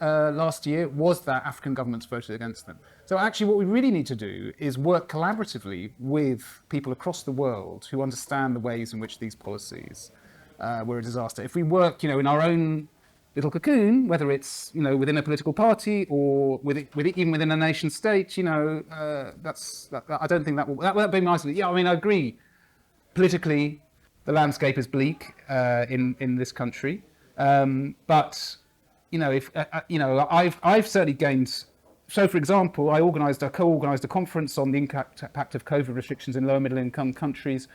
last year was that African governments voted against them. So actually what we really need to do is work collaboratively with people across the world who understand the ways in which these policies were a disaster. If we work, in our own little cocoon, whether it's within a political party or even within a nation state. I don't think that will be my. Yeah, I mean, I agree. Politically, the landscape is bleak in this country, but if I've certainly gained. So, for example, I co-organised a conference on the impact of COVID restrictions in lower middle income countries.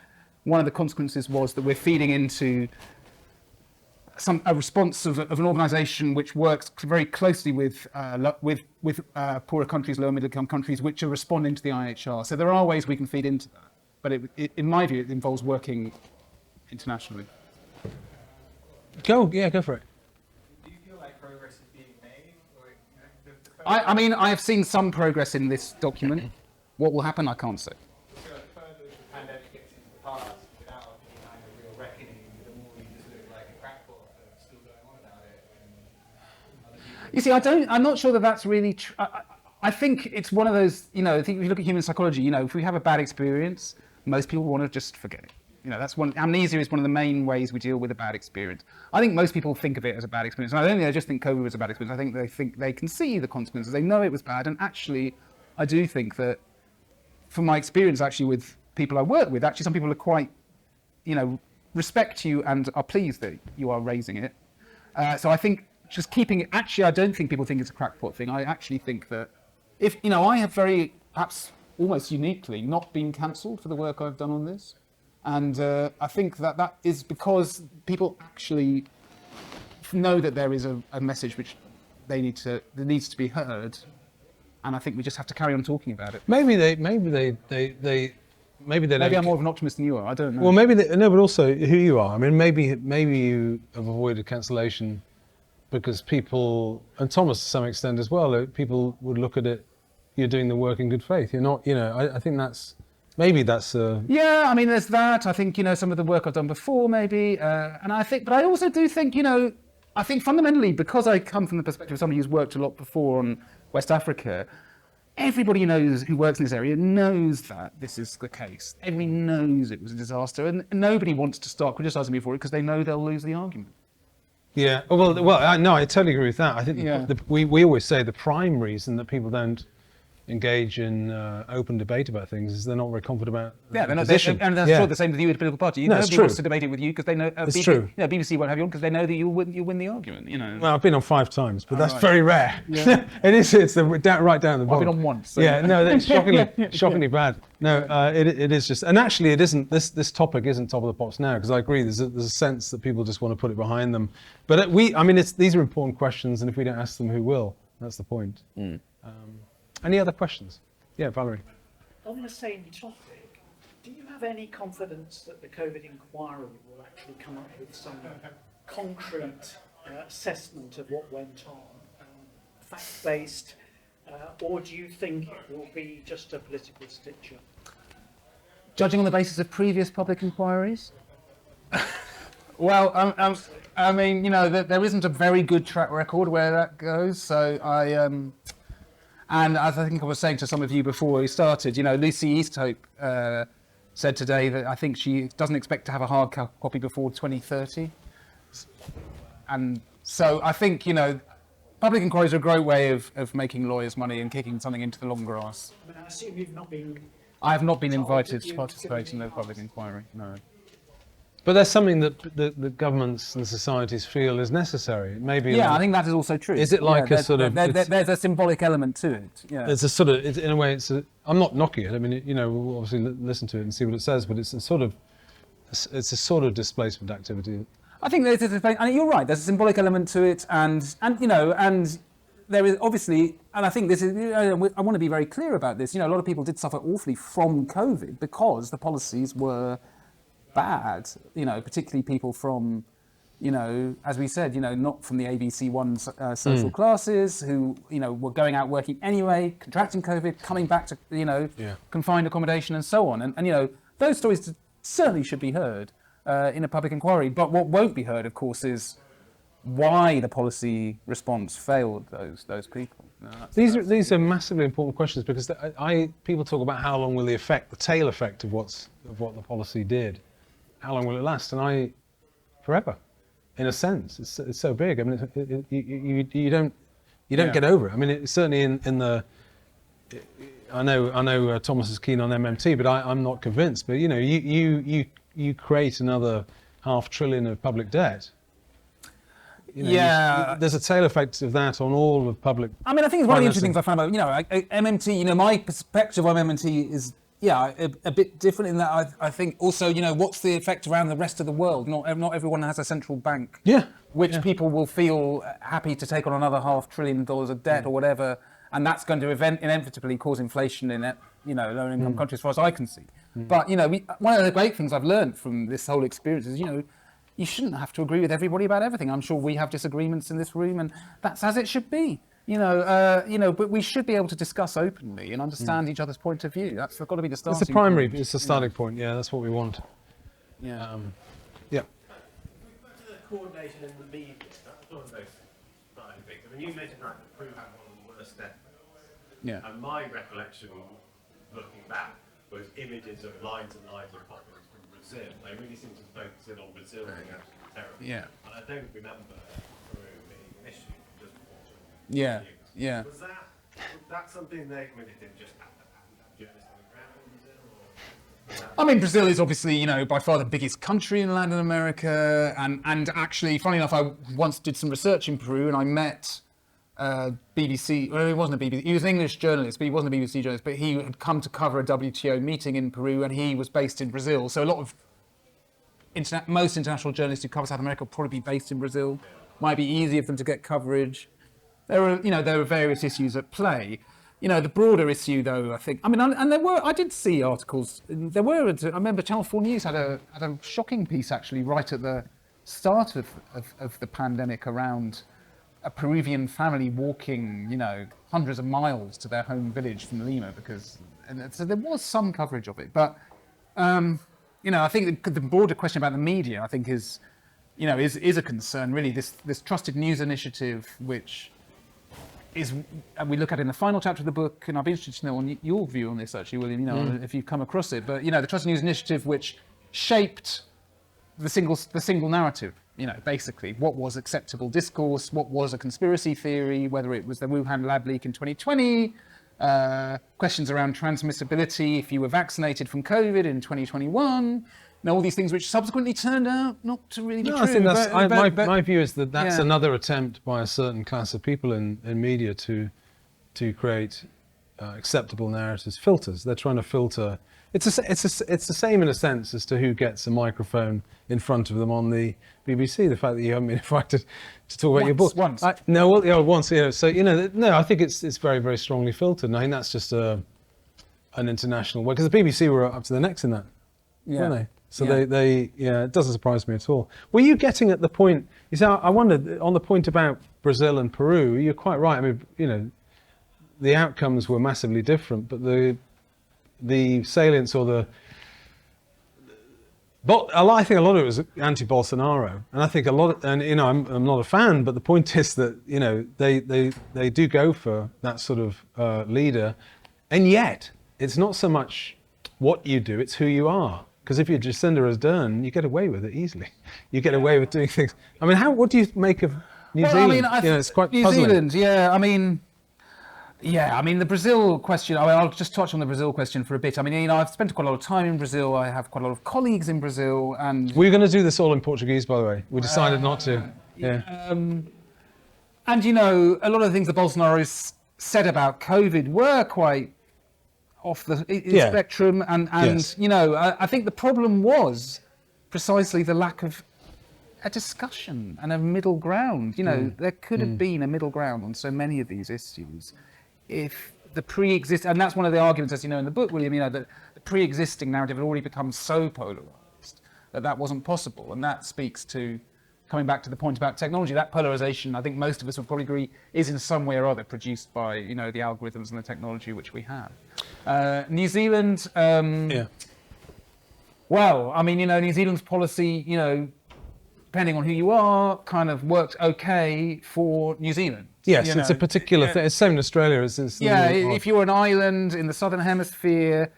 One of the consequences was that we're feeding into a response of an organisation which works very closely with poorer countries, lower middle income countries, which are responding to the IHR. So there are ways we can feed into that, but in my view, it involves working internationally. Go for it. Do you feel like progress is being made? Or, I mean, I have seen some progress in this document. What will happen, I can't say. the further the pandemic gets into the past without any kind of real reckoning, the more you just look like a crackpot that's still going on about it. And other people You see, I'm not sure that that's really true. I think it's one of those, I think if you look at human psychology, if we have a bad experience, most people want to just forget it. Amnesia is one of the main ways we deal with a bad experience. I think most people think of it as a bad experience. And I don't think they just think COVID was a bad experience. I think they can see the consequences. They know it was bad. And actually, I do think that from my experience actually with people I work with, actually some people are quite, respect you and are pleased that you are raising it. So I think just keeping it, actually I don't think people think it's a crackpot thing. I actually think that if, I have perhaps almost uniquely not been cancelled for the work I've done on this. And I think that is because people actually know that there is a message which that needs to be heard, and I think we just have to carry on talking about it. Maybe I'm more of an optimist than you are. I don't know. Well, but also who you are. I mean, maybe you have avoided cancellation because people, and Thomas to some extent as well, people would look at it. You're doing the work in good faith. You're not. I think that's. Maybe that's Yeah, I mean, there's that. I think, some of the work I've done before, maybe. But I also do think, I think fundamentally, because I come from the perspective of somebody who's worked a lot before on West Africa, everybody who works in this area knows that this is the case. Everybody knows it was a disaster, and nobody wants to start criticising me for it because they know they'll lose the argument. Yeah. No, I totally agree with that. I think we always say the prime reason that people don't engage in open debate about things is they're not very confident about the position. And that's true. The same with you with a political party. Nobody true. wants to debate it with you because they know. It's true. BBC won't have you on because they know that you'll win the argument. Well, I've been on 5 times, but that's right. very rare. Yeah. It's right down the bottom. I've been on once. So. Yeah, no, that's shockingly bad. No, it is just, and actually, it isn't. This topic isn't top of the pops now because I agree. There's a sense that people just want to put it behind them, but these are important questions, and if we don't ask them, who will? That's the point. Any other questions? Yeah, Valerie. On the same topic, do you have any confidence that the COVID inquiry will actually come up with some concrete assessment of what went on, fact-based, or do you think it will be just a political stitch-up? Judging on the basis of previous public inquiries? Well, I mean, there isn't a very good track record where that goes, so and as I think I was saying to some of you before we started, Lucy Easthope said today that I think she doesn't expect to have a hard copy before 2030. And so I think, public inquiries are a great way of making lawyers money and kicking something into the long grass. I mean, I assume you've not been... I have not been invited to participate in the public inquiry, no. But there's something that the governments and societies feel is necessary. Maybe. Yeah, I think that is also true. Is it like a sort of? There's a symbolic element to it. Yeah. It's a sort of. In a way, I'm not knocking it. I mean, we'll obviously listen to it and see what it says. But it's a sort of displacement activity. I think you're right. There's a symbolic element to it, and there is obviously, and I think this is. I want to be very clear about this. A lot of people did suffer awfully from COVID because the policies were bad, particularly people from, as we said, not from the ABC1 social classes who, were going out working anyway, contracting COVID, coming back to, confined accommodation and so on. And those stories certainly should be heard in a public inquiry. But what won't be heard, of course, is why the policy response failed those people. These are massively important questions because people talk about how long will the tail effect of what the policy did. How long will it last? And forever. in a sense. It's so big. I mean, you don't get over it. I mean, it's certainly in the. I know Thomas is keen on MMT, but I'm not convinced. But you know, you create another $500 billion of public debt. You know, there's a tail effect of that on all of public. I mean, I think it's one of the interesting financing. things I found about, MMT, my perspective on MMT is, a bit different in that I think also, what's the effect around the rest of the world? Not everyone has a central bank. Which people will feel happy to take on another $500 billion of debt or whatever, and that's going to inevitably cause inflation in lower income countries, as far as I can see. But one of the great things I've learned from this whole experience is you shouldn't have to agree with everybody about everything. I'm sure we have disagreements in this room, and that's as it should be. But we should be able to discuss openly and understand each other's point of view. That's got to be the starting point. It's the primary. It's the starting point. Yeah, that's what we want. Yeah. Back to the coordination in the media. That's one of those starting things. I mean, you mentioned that Peru had one of the worst deaths. Yeah. And my recollection, looking back, was images of lines and lines of populace from Brazil. They really seem to focus in on Brazil being absolutely terrible. Yeah. And I don't remember Peru being an issue just watching. Yeah. News. Yeah. Was that something they didn't just have journalists on the ground in Brazil? Or? I mean, Brazil is obviously, by far the biggest country in Latin America, and actually, funny enough, I once did some research in Peru, and I met BBC. Well, he wasn't a BBC. He was an English journalist, but he wasn't a BBC journalist. But he had come to cover a WTO meeting in Peru, and he was based in Brazil. So a lot of most international journalists who cover South America will probably be based in Brazil. Might be easier for them to get coverage. There are various issues at play. The broader issue, though, I think. I mean, and I did see articles. I remember Channel 4 News had a shocking piece actually right at the start of the pandemic around a Peruvian family walking, hundreds of miles to their home village from Lima so there was some coverage of it. But, I think the broader question about the media, I think is a concern, really. This trusted news initiative, which we look at in the final chapter of the book, and I'd be interested to know on your view on this, actually, William, if you've come across it. But, the trusted news initiative, which shaped the single narrative. Basically, what was acceptable discourse, what was a conspiracy theory, whether it was the Wuhan lab leak in 2020, questions around transmissibility if you were vaccinated from COVID in 2021, all these things which subsequently turned out not to really be true. I think my view is that's another attempt by a certain class of people in media to create acceptable narratives, filters. They're trying to filter. It's the same in a sense as to who gets a microphone in front of them on the BBC. The fact that you haven't been invited to talk about your book once. Once. So I think it's very, very strongly filtered. And I think that's just an international way, because the BBC were up to their necks in that, weren't they? So it doesn't surprise me at all. Were you getting at the point? You see, I wondered on the point about Brazil and Peru. You're quite right. I mean, the outcomes were massively different, but the salience or I think a lot of it was anti-Bolsonaro, and I think I'm not a fan, but the point is that they do go for that sort of leader, and yet it's not so much what you do, it's who you are. Because if you're Jacinda Ardern, you get away with it easily. You get away with doing things. I mean, what do you make of New Zealand? It's quite New puzzling. Zealand, I mean, the Brazil question, I'll just touch on the Brazil question for a bit. I mean, I've spent quite a lot of time in Brazil. I have quite a lot of colleagues in Brazil. And we're going to do this all in Portuguese, by the way. We decided not to. Yeah. And, a lot of the things that Bolsonaro said about COVID were quite off the spectrum. And Yes. I think the problem was precisely the lack of a discussion and a middle ground. There could have been a middle ground on so many of these issues if the and that's one of the arguments, as you know in the book, William, that the pre-existing narrative had already become so polarized that wasn't possible. And that speaks to, coming back to the point about technology, that polarization, I think most of us would probably agree, is in some way or other produced by, the algorithms and the technology which we have. New Zealand, well, I mean, New Zealand's policy, depending on who you are, kind of worked okay for New Zealand. Yes, it's a particular thing. It's the same in Australia. If you're an island in the southern hemisphere,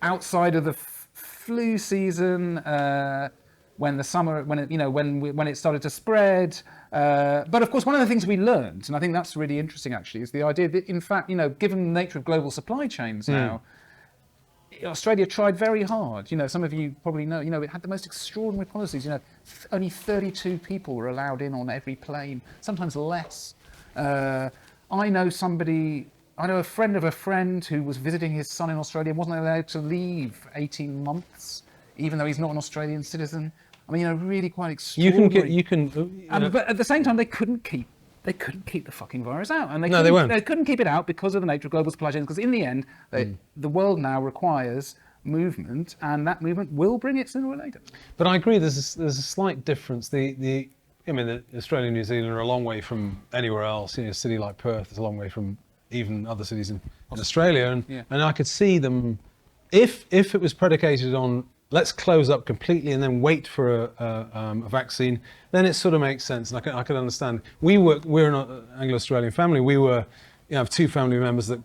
outside of the flu season, when the summer, when it, you know, when it started to spread. But of course, one of the things we learned, and I think that's really interesting actually, is the idea that in fact, you know, given the nature of global supply chains now, Australia tried very hard. You know, some of you probably know, you know, it had the most extraordinary policies. You know, only 32 people were allowed in on every plane, sometimes less. I know a friend of a friend who was visiting his son in Australia and wasn't allowed to leave 18 months, even though he's not an Australian citizen. I mean, you know, really quite extraordinary. But at the same time, they couldn't keep the fucking virus out, and they couldn't keep it out because of the nature of global supply chains. Because in the end, the world now requires movement, and that movement will bring it sooner or later. But I agree. There's a slight difference. Australia and New Zealand are a long way from anywhere else. You know, a city like Perth is a long way from even other cities in Australia, and I could see them if it was predicated on let's close up completely and then wait for a vaccine, then it sort of makes sense, and I could understand. We're an Anglo-Australian family. We have two family members, and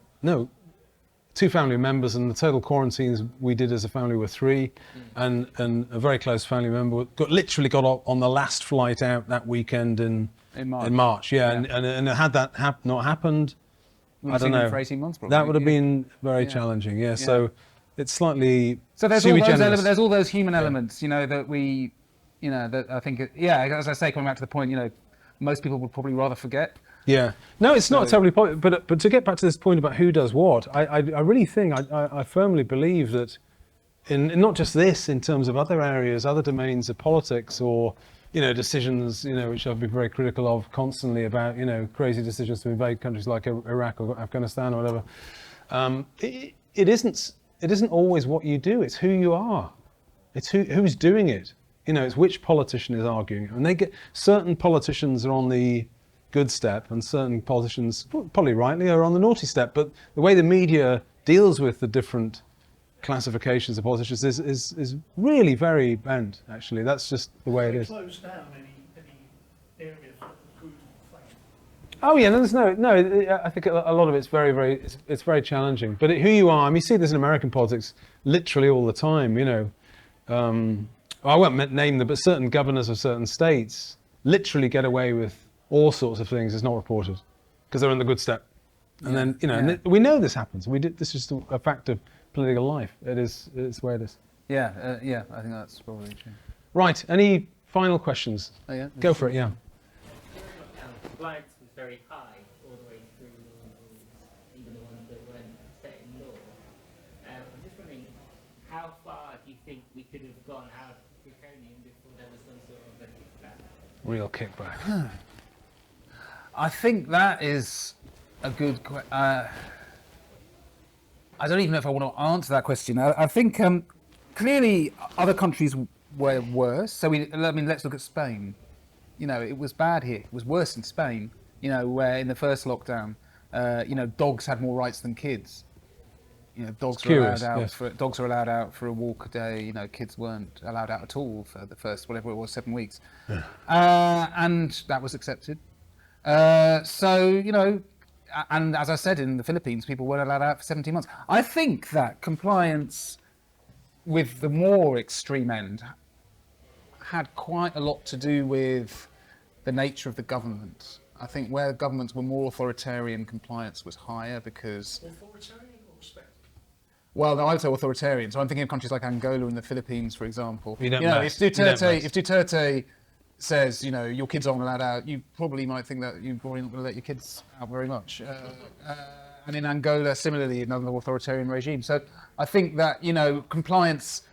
the total quarantines we did as a family were 3, and a very close family member literally got on the last flight out that weekend in March. And had that not happened, I don't know, for 18 months probably. That would have been very challenging. Yeah. So it's slightly there's all those elements, there's all those human elements, you know, that we, you know, that I think, as I say, coming back to the point, you know, most people would probably rather forget. Yeah. No, it's not terribly point, but to get back to this point about who does what, I really think, I firmly believe that in not just this, in terms of other areas, other domains of politics, or, you know, decisions, you know, which I've been very critical of constantly about, you know, crazy decisions to invade countries like Iraq or Afghanistan or whatever. It isn't always what you do, it's who you are. It's who's doing it. You know, it's which politician is arguing it. And certain politicians are on the good step, and certain politicians, probably rightly, are on the naughty step. But the way the media deals with the different classifications of politicians is really very bent, actually. That's just the way it is. Close down any area for good fame. Oh yeah, no. I think a lot of it's it's very challenging. But who you are, I mean, you see this in American politics literally all the time. You know, I won't name them, but certain governors of certain states literally get away with all sorts of things. It's not reported because they're on the good step. And then, you know, and we know this happens. This is just a fact of political life. It's the way it is. Yeah, I think that's probably true. Right. Any final questions? Oh, yeah. Go for it. Yeah. Compliance was very high all the way through laws, even the ones that weren't set in law. I'm just wondering, how far do you think we could have gone out of Precolonial before there was some sort of a kickback? Real kickback. I think that is a good question. I don't even know if I want to answer that question. I think clearly other countries were worse. So let's look at Spain. You know, it was bad here. It was worse in Spain. You know, where in the first lockdown, you know, dogs had more rights than kids. You know, dogs were allowed out for a walk a day. You know, kids weren't allowed out at all for the first, whatever it was, 7 weeks. And that was accepted. So, you know, and as I said, in the Philippines, people weren't allowed out for 17 months. I think that compliance with the more extreme end had quite a lot to do with the nature of the government. I think where governments were more authoritarian, compliance was higher because... Authoritarian or respect? Well, no, I would say authoritarian. So I'm thinking of countries like Angola and the Philippines, for example. You know, if Duterte says, you know, your kids aren't allowed out, you probably might think that you're probably not going to let your kids out very much. And in Angola, similarly, another authoritarian regime. So I think that, you know, compliance,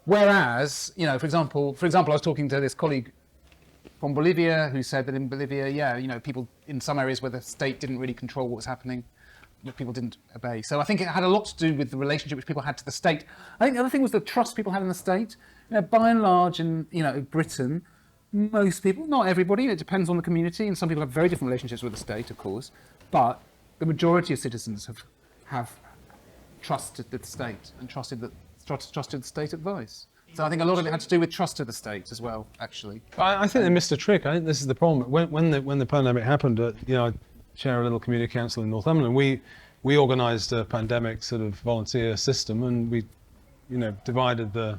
whereas, you know, for example, I was talking to this colleague from Bolivia who said that in Bolivia, you know, people in some areas where the state didn't really control what was happening, people didn't obey. So I think it had a lot to do with the relationship which people had to the state. I think the other thing was the trust people had in the state. You know, by and large, in, you know, Britain, most people, not everybody, it depends on the community, and some people have very different relationships with the state, of course, but the majority of citizens have trusted the state and trusted the state advice. So I think a lot of it had to do with trust of the state as well, actually. I think they missed a trick. I think this is the problem. When the pandemic happened, you know, I chair a little community council in Northumberland. We organised a pandemic sort of volunteer system, and we, you know, divided the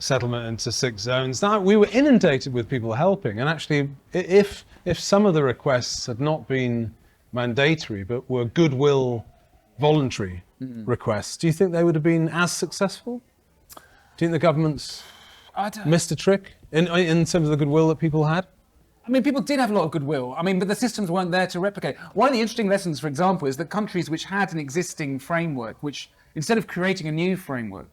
settlement into 6 zones. Now, we were inundated with people helping, and actually, if some of the requests had not been mandatory but were goodwill voluntary requests, do you think they would have been as successful? Do you think the government's missed a trick in terms of the goodwill that people had? I mean, people did have a lot of goodwill. I mean, but the systems weren't there to replicate. One of the interesting lessons, for example, is that countries which had an existing framework, which instead of creating a new framework,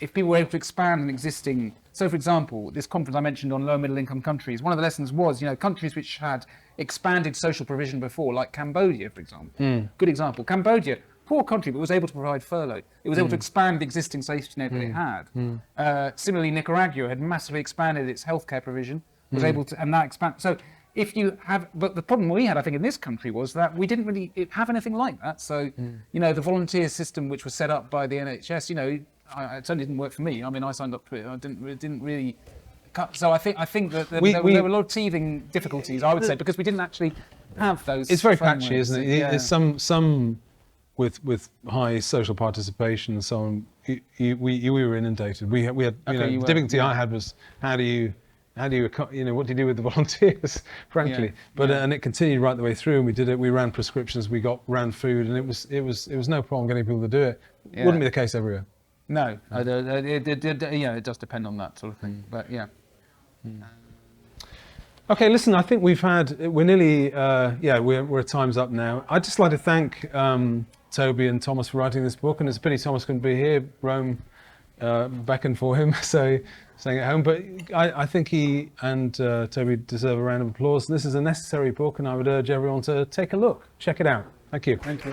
if people were able to expand an existing, so for example, this conference I mentioned on low and middle income countries, one of the lessons was, countries which had expanded social provision before, like Cambodia, for example. Good example. Cambodia, poor country, but was able to provide furlough. It was able to expand the existing safety net that it had. Similarly, Nicaragua had massively expanded its healthcare provision, was able to, and that expand. So if you have, but the problem we had, I think, in this country was that we didn't really have anything like that. So, the volunteer system which was set up by the NHS, it certainly didn't work for me. I mean, I signed up to it. It didn't really cut. So I think that there were a lot of teething difficulties, I would say, because we didn't actually have those. It's very patchy, isn't it? Yeah. It's some with high social participation and so on. We were inundated. We had the difficulty I had was how do you what do you do with the volunteers, frankly? And it continued right the way through, and we did it. We ran prescriptions, ran food, and it was no problem getting people to do it. Wouldn't be the case everywhere. No, it does depend on that sort of thing. But yeah. Okay, listen. I think we're nearly we're time's up now. I'd just like to thank Toby and Thomas for writing this book, and it's a pity Thomas couldn't be here. Rome beckoned for him, so staying at home. But I think he and Toby deserve a round of applause. This is a necessary book, and I would urge everyone to take a look, check it out. Thank you. Thank you.